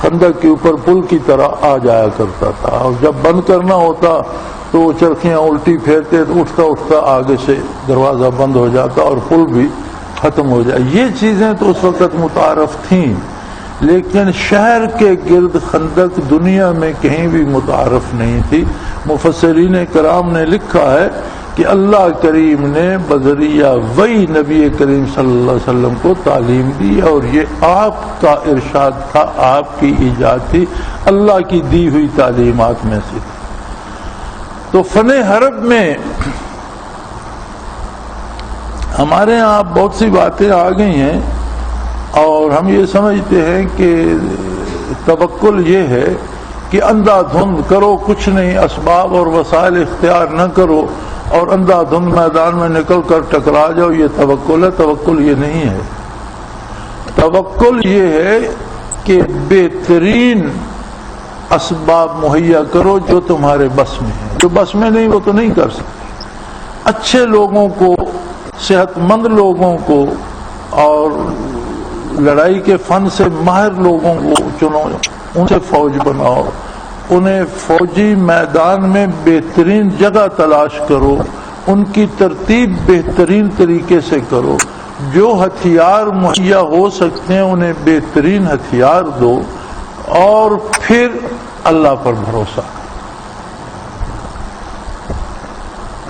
خندق کے اوپر پل کی طرح آ جایا کرتا تھا، اور جب بند کرنا ہوتا تو وہ چرخیاں الٹی پھیرتے تو اٹھتا اٹھتا آگے سے دروازہ بند ہو جاتا اور پل بھی ختم ہو جائے۔ یہ چیزیں تو اس وقت متعارف تھیں، لیکن شہر کے گرد خندق دنیا میں کہیں بھی متعارف نہیں تھی۔ مفسرین کرام نے لکھا ہے کہ اللہ کریم نے بذریعہ وہی نبی کریم صلی اللہ علیہ وسلم کو تعلیم دی، اور یہ آپ کا ارشاد تھا، آپ کی ایجاد تھی، اللہ کی دی ہوئی تعلیمات میں سے تھی۔ تو فن حرب میں ہمارے ہاں بہت سی باتیں آ گئی ہیں، اور ہم یہ سمجھتے ہیں کہ توکل یہ ہے کہ اندھا دھند کرو، کچھ نہیں، اسباب اور وسائل اختیار نہ کرو اور اندھا دھند میدان میں نکل کر ٹکرا جاؤ، یہ توکل ہے۔ توکل یہ نہیں ہے۔ توکل یہ ہے کہ بہترین اسباب مہیا کرو جو تمہارے بس میں ہے، جو بس میں نہیں وہ تو نہیں کر سکتے۔ اچھے لوگوں کو، صحت مند لوگوں کو اور لڑائی کے فن سے ماہر لوگوں کو چنو، ان سے فوج بناؤ، انہیں فوجی میدان میں بہترین جگہ تلاش کرو، ان کی ترتیب بہترین طریقے سے کرو، جو ہتھیار مہیا ہو سکتے ہیں انہیں بہترین ہتھیار دو، اور پھر اللہ پر بھروسہ۔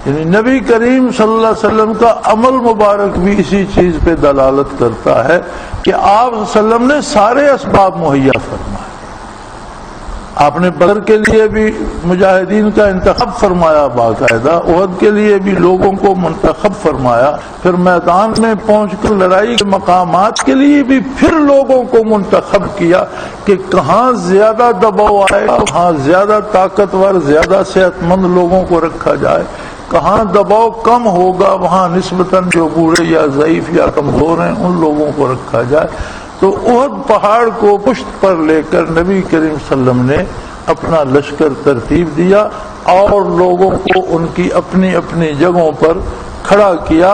یعنی نبی کریم صلی اللہ علیہ وسلم کا عمل مبارک بھی اسی چیز پہ دلالت کرتا ہے کہ آپ صلی اللہ علیہ وسلم نے سارے اسباب مہیا فرمائے۔ آپ نے بدر کے لیے بھی مجاہدین کا انتخاب فرمایا، باقاعدہ احد کے لیے بھی لوگوں کو منتخب فرمایا، پھر میدان میں پہنچ کر لڑائی کے مقامات کے لیے بھی پھر لوگوں کو منتخب کیا کہ کہاں زیادہ دباؤ آئے گا، کہاں زیادہ طاقتور، زیادہ صحت مند لوگوں کو رکھا جائے، کہاں دباؤ کم ہوگا وہاں نسبتاً جو بوڑھے یا ضعیف یا کمزور ہیں ان لوگوں کو رکھا جائے۔ تو احد پہاڑ کو پشت پر لے کر نبی کریم صلی اللہ علیہ وسلم نے اپنا لشکر ترتیب دیا اور لوگوں کو ان کی اپنی اپنی جگہوں پر کھڑا کیا۔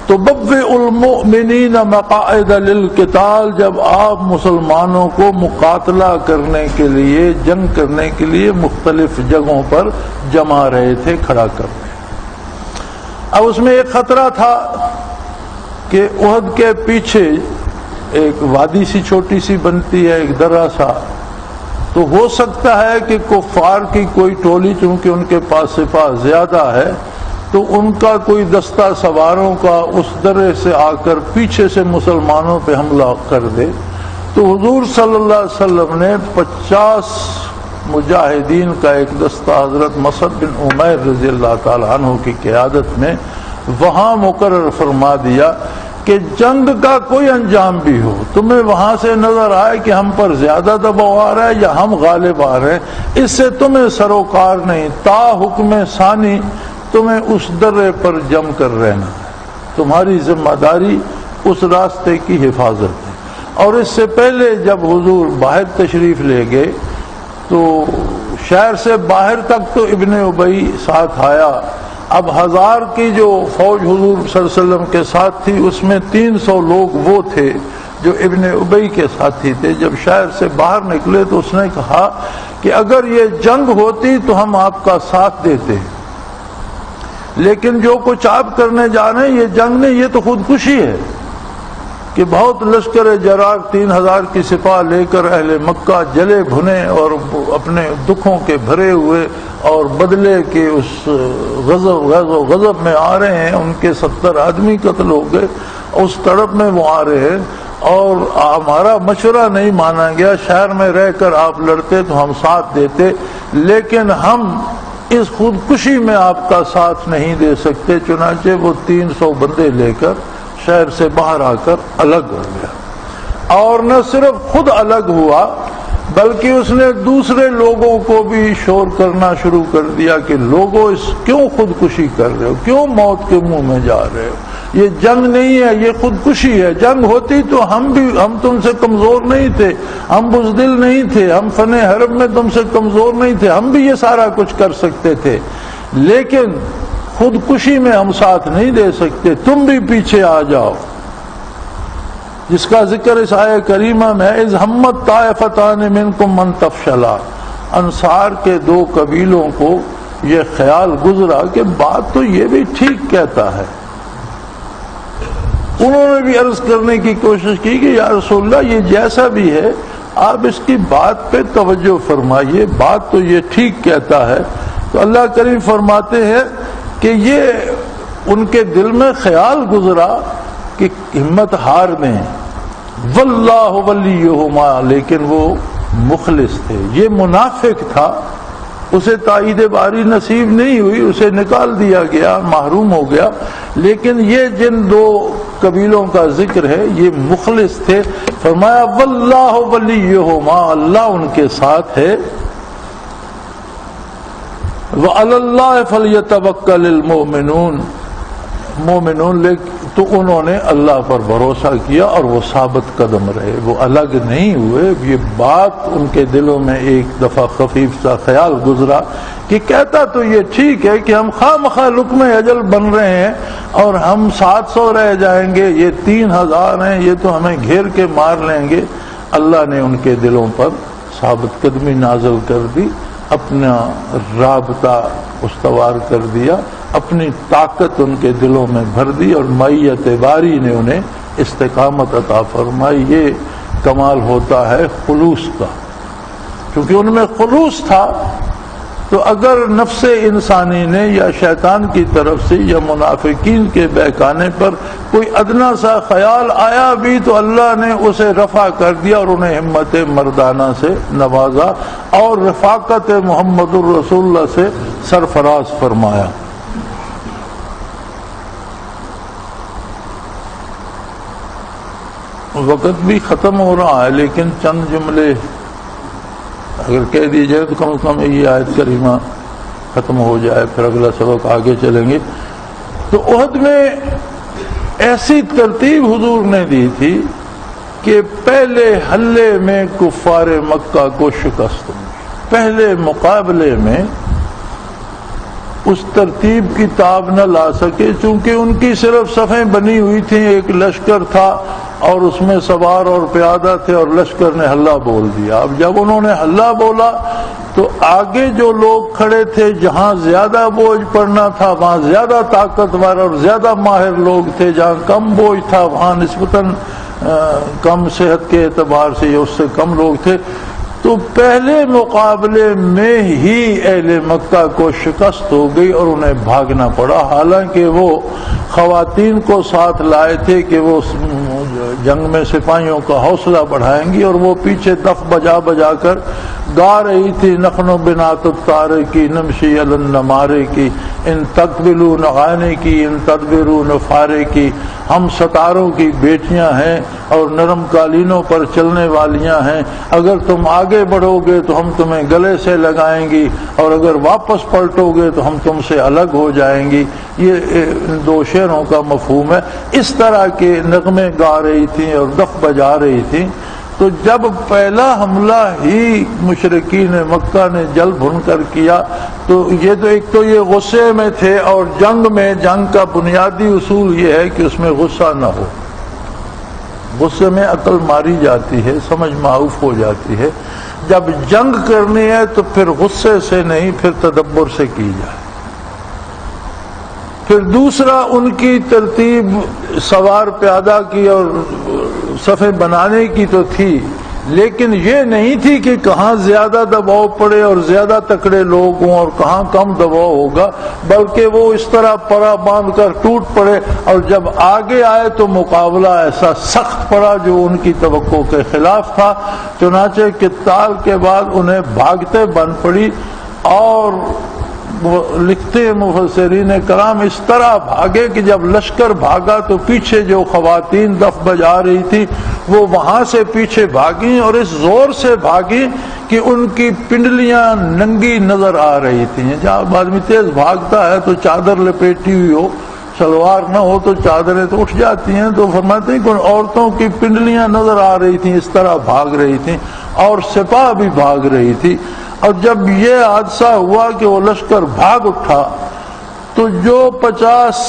تو تبوئ المؤمنین مقاعد للقتال، جب آپ مسلمانوں کو مقاتلہ کرنے کے لیے، جنگ کرنے کے لیے مختلف جگہوں پر جما رہے تھے، کھڑا کر رہے۔ اب اس میں ایک خطرہ تھا کہ احد کے پیچھے ایک وادی سی چھوٹی سی بنتی ہے، ایک درہ سا، تو ہو سکتا ہے کہ کفار کی کوئی ٹولی، چونکہ ان کے پاس سپاہ زیادہ ہے، تو ان کا کوئی دستہ سواروں کا اس درے سے آ کر پیچھے سے مسلمانوں پہ حملہ کر دے۔ تو حضور صلی اللہ علیہ وسلم نے 50 مجاہدین کا ایک دستہ حضرت مصعب بن عمیر رضی اللہ تعالی عنہ کی قیادت میں وہاں مقرر فرما دیا کہ جنگ کا کوئی انجام بھی ہو، تمہیں وہاں سے نظر آئے کہ ہم پر زیادہ دباؤ آ رہا ہے یا ہم غالب آ رہے ہیں، اس سے تمہیں سروکار نہیں، تا حکم ثانی تمہیں اس درے پر جم کر رہنا ہے، تمہاری ذمہ داری اس راستے کی حفاظت ہے۔ اور اس سے پہلے جب حضور باہر تشریف لے گئے تو شہر سے باہر تک تو ابن ابی ساتھ آیا۔ اب 1000 کی جو فوج حضور صلی اللہ علیہ وسلم کے ساتھ تھی اس میں 300 لوگ وہ تھے جو ابن ابی کے ساتھی تھے۔ جب شہر سے باہر نکلے تو اس نے کہا کہ اگر یہ جنگ ہوتی تو ہم آپ کا ساتھ دیتے، لیکن جو کچھ آپ کرنے جا رہے ہیں یہ جنگ نہیں، یہ تو خودکشی ہے، کہ بہت لشکر جرار 3000 کی سپاہ لے کر اہل مکہ جلے بھنے اور اپنے دکھوں کے بھرے ہوئے اور بدلے کے اس غضب میں آ رہے ہیں. ان کے 70 آدمی قتل ہو گئے. اس تڑپ میں وہ آ رہے ہیں اور ہمارا مشورہ نہیں مانا گیا. شہر میں رہ کر آپ لڑتے تو ہم ساتھ دیتے، لیکن ہم اس خودکشی میں آپ کا ساتھ نہیں دے سکتے. چنانچہ وہ 300 بندے لے کر شہر سے باہر آ کر الگ ہو گیا. اور نہ صرف خود الگ ہوا بلکہ اس نے دوسرے لوگوں کو بھی شور کرنا شروع کر دیا کہ لوگوں کیوں خودکشی کر رہے ہو، کیوں موت کے منہ میں جا رہے ہو. یہ جنگ نہیں ہے، یہ خودکشی ہے. جنگ ہوتی تو ہم تم سے کمزور نہیں تھے، ہم بزدل نہیں تھے، ہم فن حرب میں تم سے کمزور نہیں تھے، ہم بھی یہ سارا کچھ کر سکتے تھے، لیکن خودکشی میں ہم ساتھ نہیں دے سکتے. تم بھی پیچھے آ جاؤ، جس کا ذکر اس آیہ کریمہ میں اذ ہمت طائفتان منکم ان تفشلا. انصار کے 2 قبیلوں کو یہ خیال گزرا کہ بات تو یہ بھی ٹھیک کہتا ہے. انہوں نے بھی عرض کرنے کی کوشش کی کہ یا رسول اللہ یہ جیسا بھی ہے آپ اس کی بات پہ توجہ فرمائیے، بات تو یہ ٹھیک کہتا ہے. تو اللہ کریم فرماتے ہیں کہ یہ ان کے دل میں خیال گزرا کہ ہمت ہار دیں. واللہ ولیہما، لیکن وہ مخلص تھے. یہ منافق تھا، اسے تائید باری نصیب نہیں ہوئی، اسے نکال دیا گیا، محروم ہو گیا. لیکن یہ جن 2 قبیلوں کا ذکر ہے یہ مخلص تھے. فرمایا واللہ ولیہما، اللہ ان کے ساتھ ہے. وعلی اللہ فلیتوکل المؤمنون، مومنون. تو انہوں نے اللہ پر بھروسہ کیا اور وہ ثابت قدم رہے، وہ الگ نہیں ہوئے. یہ بات ان کے دلوں میں ایک دفعہ خفیف سا خیال گزرا کہ کہتا تو یہ ٹھیک ہے کہ ہم خواہ مخواہ لقمہ اجل بن رہے ہیں اور ہم 700 رہ جائیں گے، یہ 3000 ہیں، یہ تو ہمیں گھیر کے مار لیں گے. اللہ نے ان کے دلوں پر ثابت قدمی نازل کر دی، اپنا رابطہ استوار کر دیا، اپنی طاقت ان کے دلوں میں بھر دی اور معیت باری نے انہیں استقامت عطا فرمائی. یہ کمال ہوتا ہے خلوص کا. کیونکہ ان میں خلوص تھا تو اگر نفس انسانی نے یا شیطان کی طرف سے یا منافقین کے بہکانے پر کوئی ادنا سا خیال آیا بھی تو اللہ نے اسے رفع کر دیا اور انہیں ہمت مردانہ سے نوازا اور رفاقت محمد الرسول اللہ سے سرفراز فرمایا. وقت بھی ختم ہو رہا ہے، لیکن چند جملے اگر کہہ دی جائے تو کم از کم یہ آیت کریمہ ختم ہو جائے، پھر اگلا سبق آگے چلیں گے. تو احد میں ایسی ترتیب حضور نے دی تھی کہ پہلے حلے میں کفار مکہ کو شکست ہوئی. پہلے مقابلے میں اس ترتیب کی تاب نہ لا سکے، چونکہ ان کی صرف صفیں بنی ہوئی تھیں، ایک لشکر تھا اور اس میں سوار اور پیادہ تھے اور لشکر نے حلہ بول دیا. اب جب انہوں نے حلہ بولا تو آگے جو لوگ کھڑے تھے، جہاں زیادہ بوجھ پڑنا تھا وہاں زیادہ طاقتور اور زیادہ ماہر لوگ تھے، جہاں کم بوجھ تھا وہاں نسبتاً کم صحت کے اعتبار سے اس سے کم لوگ تھے. تو پہلے مقابلے میں ہی اہل مکہ کو شکست ہو گئی اور انہیں بھاگنا پڑا. حالانکہ وہ خواتین کو ساتھ لائے تھے کہ وہ جنگ میں سپاہیوں کا حوصلہ بڑھائیں گی، اور وہ پیچھے دف بجا بجا کر گا رہی تھی نخن و بنات الطارے کی، نمشی النمارے کی، ان تقبلوا نغانے کی، ان تدبروا نفارے کی. ہم ستاروں کی بیٹیاں ہیں اور نرم قالینوں پر چلنے والیاں ہیں. اگر تم آگے بڑھو گے تو ہم تمہیں گلے سے لگائیں گی، اور اگر واپس پلٹو گے تو ہم تم سے الگ ہو جائیں گی. یہ 2 شعروں کا مفہوم ہے. اس طرح کے نغمے گا رہی تھیں اور دف بجا رہی تھیں. تو جب پہلا حملہ ہی مشرکین مکہ نے جل بھن کر کیا تو ایک تو یہ غصے میں تھے، اور جنگ کا بنیادی اصول یہ ہے کہ اس میں غصہ نہ ہو. غصے میں عقل ماری جاتی ہے، سمجھ معاف ہو جاتی ہے. جب جنگ کرنی ہے تو پھر غصے سے نہیں، پھر تدبر سے کی جائے. پھر دوسرا ان کی ترتیب سوار پیادہ کی اور صفیں بنانے کی تو تھی، لیکن یہ نہیں تھی کہ کہاں زیادہ دباؤ پڑے اور زیادہ تکڑے لوگ ہوں اور کہاں کم دباؤ ہوگا، بلکہ وہ اس طرح پڑا باندھ کر ٹوٹ پڑے، اور جب آگے آئے تو مقابلہ ایسا سخت پڑا جو ان کی توقع کے خلاف تھا۔ چنانچہ قتال کے بعد انہیں بھاگتے بن پڑی، اور لکھتے ہیں مفسرین کرام اس طرح بھاگے کہ جب لشکر بھاگا تو پیچھے جو خواتین دف بجا رہی تھی وہ وہاں سے پیچھے بھاگیں، اور اس زور سے بھاگیں کہ ان کی پنڈلیاں ننگی نظر آ رہی تھیں۔ جب آدمی تیز بھاگتا ہے تو چادر لپیٹی ہوئی ہو، شلوار نہ ہو تو چادریں تو اٹھ جاتی ہیں، تو فرماتے ہیں کہ ان عورتوں کی پنڈلیاں نظر آ رہی تھیں، اس طرح بھاگ رہی تھیں، اور سپاہ بھی بھاگ رہی تھی۔ اور جب یہ حادثہ ہوا کہ وہ لشکر بھاگ اٹھا تو جو 50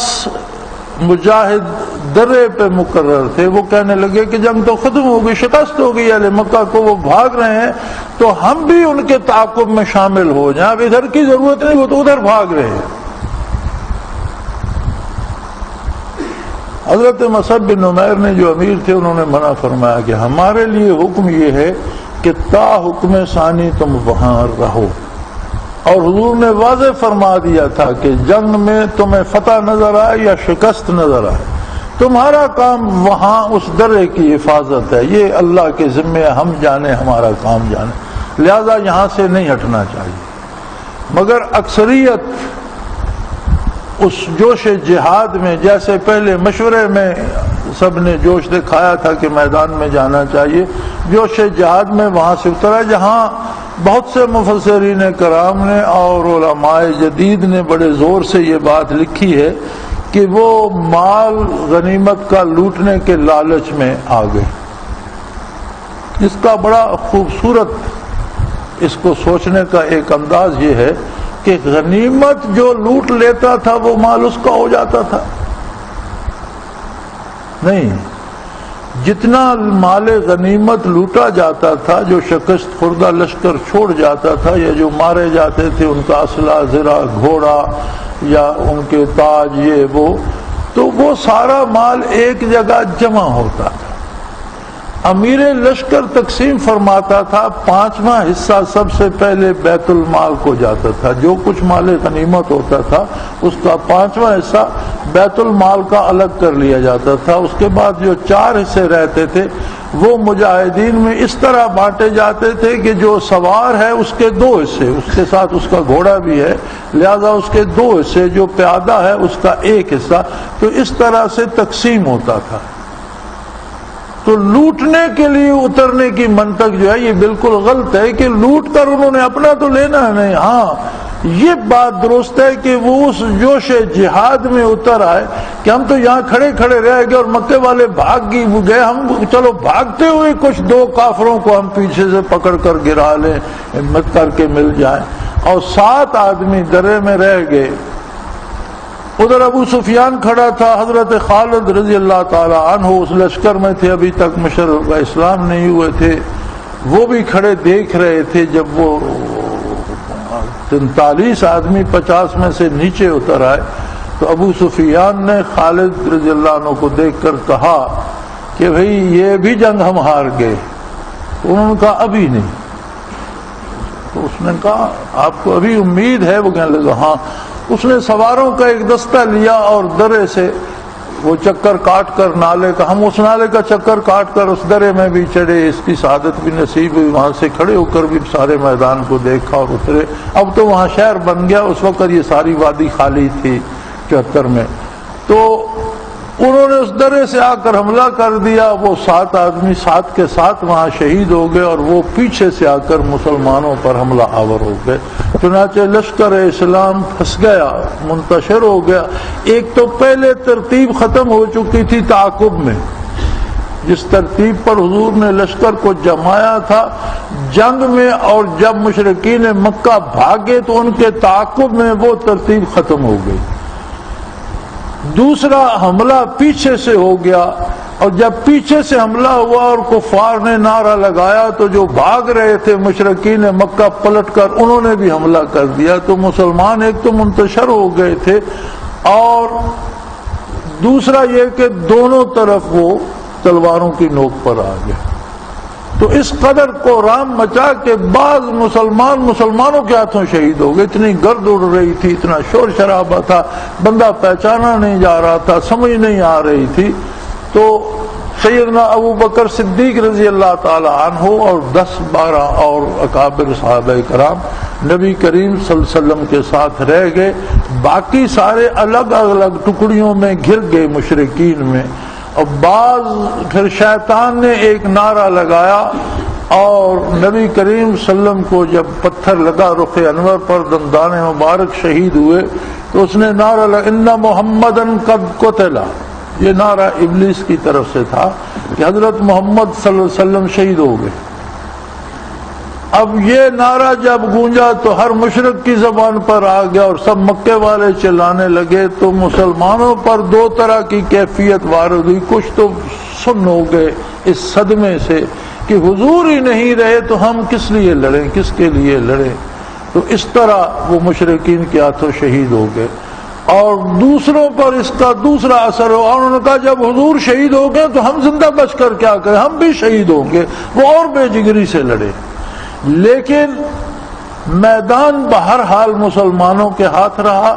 مجاہد درے پہ مقرر تھے وہ کہنے لگے کہ جنگ تو ختم ہو گئی، شکست ہو گئی اہل مکہ کو، وہ بھاگ رہے ہیں تو ہم بھی ان کے تعاقب میں شامل ہو جائیں، اب ادھر کی ضرورت نہیں، وہ تو ادھر بھاگ رہے ہیں۔ حضرت مصعب بن عمیر نے جو امیر تھے انہوں نے منع فرمایا کہ ہمارے لیے حکم یہ ہے کہ تا حکم ثانی تم وہاں رہو، اور حضور نے واضح فرما دیا تھا کہ جنگ میں تمہیں فتح نظر آئے یا شکست نظر آئے، تمہارا کام وہاں اس درے کی حفاظت ہے، یہ اللہ کے ذمے ہے، ہم جانے ہمارا کام جانے، لہذا یہاں سے نہیں ہٹنا چاہیے۔ مگر اکثریت اس جوش جہاد میں، جیسے پہلے مشورے میں سب نے جوش دکھایا تھا کہ میدان میں جانا چاہیے، جوش جہاد میں وہاں سے اترا، جہاں بہت سے مفسرین کرام نے اور علماء جدید نے بڑے زور سے یہ بات لکھی ہے کہ وہ مال غنیمت کا لوٹنے کے لالچ میں آ گئے۔ اس کا بڑا خوبصورت اس کو سوچنے کا ایک انداز یہ ہے کہ غنیمت جو لوٹ لیتا تھا وہ مال اس کا ہو جاتا تھا؟ نہیں، جتنا مال غنیمت لوٹا جاتا تھا، جو شکست خوردہ لشکر چھوڑ جاتا تھا یا جو مارے جاتے تھے ان کا اسلحہ، زرہ، گھوڑا یا ان کے تاج، یہ وہ، تو وہ سارا مال ایک جگہ جمع ہوتا تھا۔ امیر لشکر تقسیم فرماتا تھا، 5واں حصہ سب سے پہلے بیت المال کو جاتا تھا، جو کچھ مال غنیمت ہوتا تھا اس کا 5واں حصہ بیت المال کا الگ کر لیا جاتا تھا۔ اس کے بعد جو 4 حصے رہتے تھے وہ مجاہدین میں اس طرح بانٹے جاتے تھے کہ جو سوار ہے اس کے 2 حصے، اس کے ساتھ اس کا گھوڑا بھی ہے، لہذا اس کے 2 حصے، جو پیادہ ہے اس کا 1 حصہ، تو اس طرح سے تقسیم ہوتا تھا۔ تو لوٹنے کے لیے اترنے کی منطق جو ہے یہ بالکل غلط ہے کہ لوٹ کر انہوں نے اپنا تو لینا ہے نہیں۔ ہاں یہ بات درست ہے کہ وہ اس جوش جہاد میں اتر آئے کہ ہم تو یہاں کھڑے کھڑے رہ گئے اور مکے والے بھاگ گئے، ہم چلو بھاگتے ہوئے کچھ 2 کافروں کو ہم پیچھے سے پکڑ کر گرا لیں، ہمت کر کے مل جائیں، اور 7 آدمی درے میں رہ گئے۔ ادھر ابو سفیان کھڑا تھا، حضرت خالد رضی اللہ تعالی عنہ اس لشکر میں تھے، ابھی تک مشرف اسلام نہیں ہوئے تھے، وہ بھی کھڑے دیکھ رہے تھے۔ جب وہ 43 آدمی 50 میں سے نیچے اتر آئے تو ابو سفیان نے خالد رضی اللہ عنہ کو دیکھ کر کہا کہ بھئی یہ بھی جنگ ہم ہار گئے۔ تو انہوں نے کہا ابھی نہیں۔ تو اس نے کہا آپ کو ابھی امید ہے؟ وہ کہنے لگا ہاں۔ اس نے سواروں کا ایک دستہ لیا اور درے سے وہ چکر کاٹ کر نالے کا، ہم اس نالے کا چکر کاٹ کر اس درے میں بھی چڑھے، اس کی سعادت بھی نصیب ہوئی، وہاں سے کھڑے ہو کر بھی سارے میدان کو دیکھا اور اترے۔ اب تو وہاں شہر بن گیا، اس وقت یہ ساری وادی خالی تھی 74 میں۔ تو انہوں نے اس درے سے آ کر حملہ کر دیا، وہ 7 آدمی 7 کے 7 وہاں شہید ہو گئے، اور وہ پیچھے سے آ کر مسلمانوں پر حملہ آور ہو گئے۔ چنانچہ لشکر اسلام پھنس گیا، منتشر ہو گیا۔ ایک تو پہلے ترتیب ختم ہو چکی تھی تعاقب میں، جس ترتیب پر حضور نے لشکر کو جمایا تھا جنگ میں، اور جب مشرکین مکہ بھاگے تو ان کے تعاقب میں وہ ترتیب ختم ہو گئی۔ دوسرا حملہ پیچھے سے ہو گیا، اور جب پیچھے سے حملہ ہوا اور کفار نے نعرہ لگایا تو جو بھاگ رہے تھے مشرکین مکہ پلٹ کر انہوں نے بھی حملہ کر دیا۔ تو مسلمان ایک تو منتشر ہو گئے تھے، اور دوسرا یہ کہ دونوں طرف وہ تلواروں کی نوک پر آ گئے. تو اس قدر کو رام مچا کہ بعض مسلمانوں کے ہاتھوں شہید ہو گئے. اتنی گرد اڑ رہی تھی، اتنا شور شرابہ تھا، بندہ پہچانا نہیں جا رہا تھا، سمجھ نہیں آ رہی تھی. تو سیدنا ابو بکر صدیق رضی اللہ تعالی عنہ اور 10-12 اور اکابر صحابہ کرام نبی کریم صلی اللہ علیہ وسلم کے ساتھ رہ گئے. باقی سارے الگ الگ ٹکڑیوں میں گر گئے مشرکین میں. اور بعض پھر شیطان نے ایک نعرہ لگایا اور نبی کریم صلی اللہ علیہ وسلم کو جب پتھر لگا رخ انور پر، دندان مبارک شہید ہوئے، تو اس نے نعرہ لگا ان محمدن قد قتل. یہ نعرہ ابلیس کی طرف سے تھا کہ حضرت محمد صلی اللہ علیہ وسلم شہید ہو گئے. اب یہ نعرہ جب گونجا تو ہر مشرک کی زبان پر آ گیا اور سب مکے والے چلانے لگے. تو مسلمانوں پر دو طرح کی کیفیت وارد ہوئی. کچھ تو سن ہو گئے اس صدمے سے کہ حضور ہی نہیں رہے تو ہم کس لیے لڑیں، کس کے لیے لڑیں. تو اس طرح وہ مشرکین کے ہاتھوں شہید ہو گئے. اور دوسروں پر اس کا دوسرا اثر ہو، اور انہوں نے کہا جب حضور شہید ہو گئے تو ہم زندہ بچ کر کیا کریں، ہم بھی شہید ہوں گے. وہ اور بے جگری سے لڑے. لیکن میدان بہرحال مسلمانوں کے ہاتھ رہا.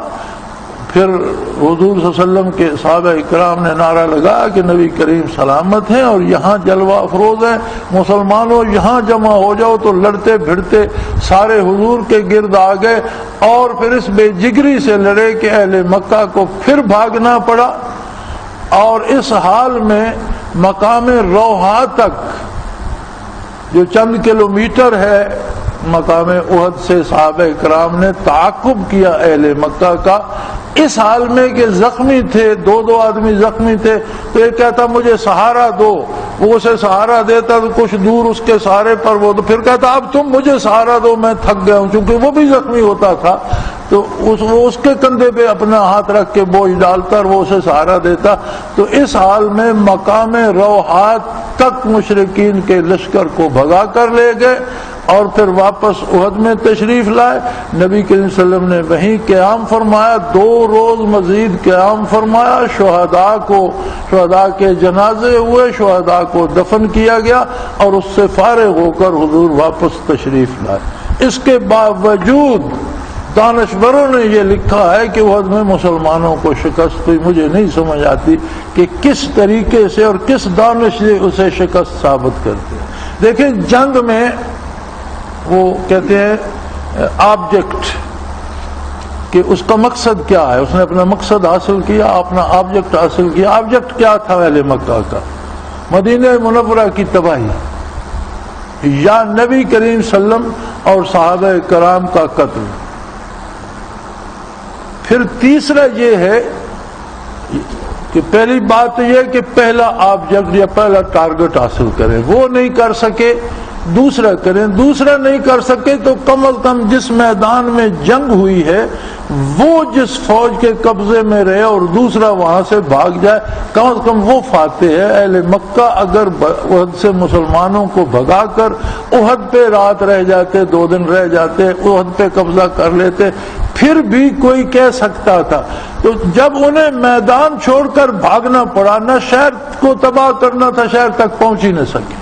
پھر حضور صلی اللہ علیہ وسلم کے صحابہ اکرام نے نعرہ لگایا کہ نبی کریم سلامت ہیں اور یہاں جلوہ افروز ہیں، مسلمانوں یہاں جمع ہو جاؤ. تو لڑتے بھڑتے سارے حضور کے گرد آ گئے اور پھر اس بے جگری سے لڑے کہ اہل مکہ کو پھر بھاگنا پڑا. اور اس حال میں مقام روحا تک جو چند کلومیٹر ہے مقام احد سے صحابہ کرام نے تعاقب کیا اہل مکہ کا، اس حال میں کہ زخمی تھے، دو آدمی زخمی تھے. تو یہ کہتا مجھے سہارا دو، وہ اسے سہارا دیتا تو کچھ دور اس کے سہارے پر وہ، تو پھر کہتا اب تم مجھے سہارا دو میں تھک گیا ہوں، چونکہ وہ بھی زخمی ہوتا تھا. تو اس کے کندھے پہ اپنا ہاتھ رکھ کے بوجھ ڈالتا اور وہ اسے سہارا دیتا. تو اس حال میں مقام روحات تک مشرکین کے لشکر کو بھگا کر لے گئے اور پھر واپس احد میں تشریف لائے. نبی کریم صلی اللہ علیہ وسلم نے وہیں قیام فرمایا، 2 روز مزید قیام فرمایا. شہداء کے جنازے ہوئے، شہداء کو دفن کیا گیا اور اس سے فارغ ہو کر حضور واپس تشریف لائے. اس کے باوجود دانشوروں نے یہ لکھا ہے کہ احد میں مسلمانوں کو شکست ہوئی. مجھے نہیں سمجھ آتی کہ کس طریقے سے اور کس دانش سے اسے شکست ثابت کرتے ہیں. دیکھیں جنگ میں وہ کہتے ہیں آبجیکٹ کہ اس کا مقصد کیا ہے، اس نے اپنا مقصد حاصل کیا، اپنا آبجیکٹ حاصل کیا. آبجیکٹ کیا تھا اہل مکہ کا؟ مدینہ منورہ کی تباہی یا نبی کریم صلی اللہ علیہ وسلم اور صحابہ کرام کا قتل. پھر تیسرا یہ ہے کہ پہلی بات یہ کہ پہلا آبجیکٹ یا پہلا ٹارگٹ حاصل کریں، وہ نہیں کر سکے دوسرا کریں. دوسرا نہیں کر سکے تو کم از کم جس میدان میں جنگ ہوئی ہے وہ جس فوج کے قبضے میں رہے اور دوسرا وہاں سے بھاگ جائے، کم از کم وہ فاتح ہے. اہل مکہ اگر احد سے مسلمانوں کو بھگا کر احد پہ رات رہ جاتے، 2 دن رہ جاتے، احد پہ قبضہ کر لیتے، پھر بھی کوئی کہہ سکتا تھا. تو جب انہیں میدان چھوڑ کر بھاگنا پڑا، نہ شہر کو تباہ کرنا تھا، شہر تک پہنچ ہی نہ سکے.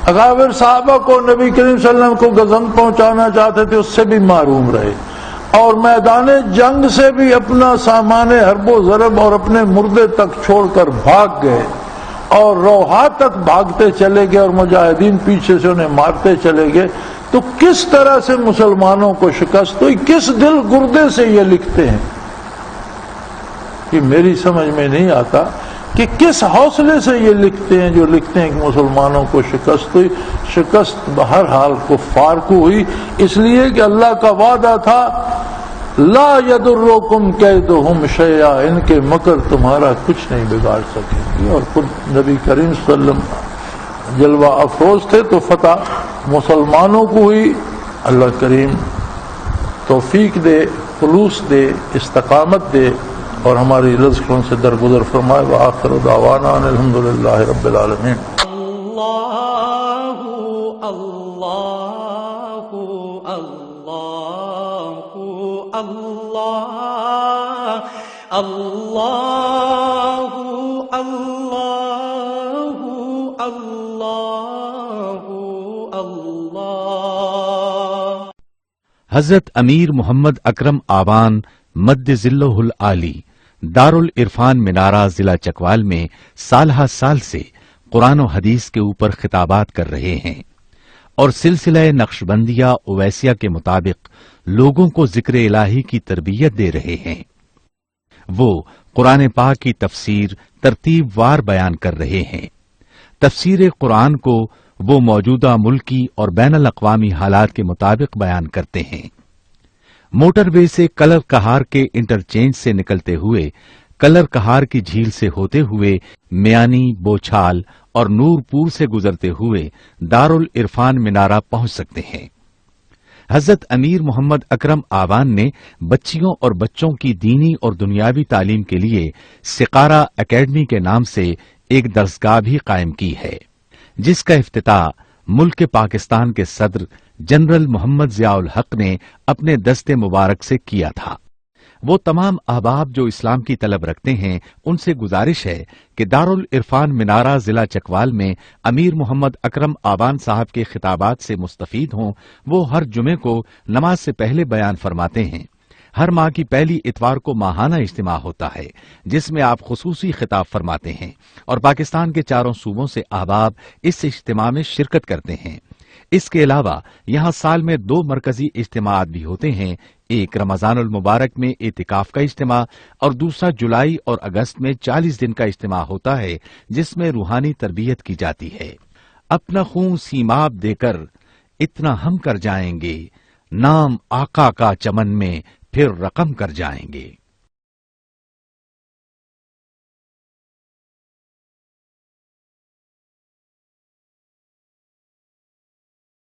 اکابر صحابہ کو نبی کریم صلی اللہ علیہ وسلم کو گزند پہنچانا چاہتے تھے، اس سے بھی محروم رہے اور میدان جنگ سے بھی اپنا سامان حرب و ضرب اور اپنے مردے تک چھوڑ کر بھاگ گئے اور روحا تک بھاگتے چلے گئے اور مجاہدین پیچھے سے انہیں مارتے چلے گئے. تو کس طرح سے مسلمانوں کو شکست ہوئی؟ کس دل گردے سے یہ لکھتے ہیں کہ میری سمجھ میں نہیں آتا کہ کس حوصلے سے یہ لکھتے ہیں جو لکھتے ہیں کہ مسلمانوں کو شکست ہوئی. شکست بہرحال کفار کو ہوئی، اس لیے کہ اللہ کا وعدہ تھا لا یضرکم کیدہم شیئا، ان کے مکر تمہارا کچھ نہیں بگاڑ سکیں گے. اور خود نبی کریم صلی اللہ علیہ وسلم جلوہ افروز تھے تو فتح مسلمانوں کو ہوئی. اللہ کریم توفیق دے، خلوص دے، استقامت دے اور ہماری رزقوں سے درگزر فرمائے. وآخر دعوانا الحمدللہ رب العالمین. اللہ اللہ اللہ اللہ اللہ اللہ اللہ اللہ۔ حضرت امیر محمد اکرم آوان مد ذلہ العالی دارالعرفان منارہ ضلع چکوال میں سالہ سال سے قرآن و حدیث کے اوپر خطابات کر رہے ہیں اور سلسلہ نقشبندیہ اویسیہ کے مطابق لوگوں کو ذکر الہی کی تربیت دے رہے ہیں۔ وہ قرآن پاک کی تفسیر ترتیب وار بیان کر رہے ہیں۔ تفسیر قرآن کو وہ موجودہ ملکی اور بین الاقوامی حالات کے مطابق بیان کرتے ہیں۔ موٹر وے سے کلر کہار کے انٹرچینج سے نکلتے ہوئے، کلر کہار کی جھیل سے ہوتے ہوئے، میانی، بوچھال اور نور پور سے گزرتے ہوئے دارالعرفان منارہ پہنچ سکتے ہیں۔ حضرت امیر محمد اکرم آوان نے بچیوں اور بچوں کی دینی اور دنیاوی تعلیم کے لیے سقارہ اکیڈمی کے نام سے ایک درسگاہ بھی قائم کی ہے، جس کا افتتاح ملک پاکستان کے صدر جنرل محمد ضیاء الحق نے اپنے دست مبارک سے کیا تھا۔ وہ تمام احباب جو اسلام کی طلب رکھتے ہیں ان سے گزارش ہے کہ دارالعرفان منارہ ضلع چکوال میں امیر محمد اکرم آوان صاحب کے خطابات سے مستفید ہوں۔ وہ ہر جمعے کو نماز سے پہلے بیان فرماتے ہیں۔ ہر ماہ کی پہلی اتوار کو ماہانہ اجتماع ہوتا ہے جس میں آپ خصوصی خطاب فرماتے ہیں اور پاکستان کے چاروں صوبوں سے احباب اس اجتماع میں شرکت کرتے ہیں۔ اس کے علاوہ یہاں سال میں 2 مرکزی اجتماعات بھی ہوتے ہیں، ایک رمضان المبارک میں اعتکاف کا اجتماع اور دوسرا جولائی اور اگست میں 40 دن کا اجتماع ہوتا ہے جس میں روحانی تربیت کی جاتی ہے۔ اپنا خون سیماب دے کر اتنا ہم کر جائیں گے، نام آقا کا چمن میں پھر رقم کر جائیں گے۔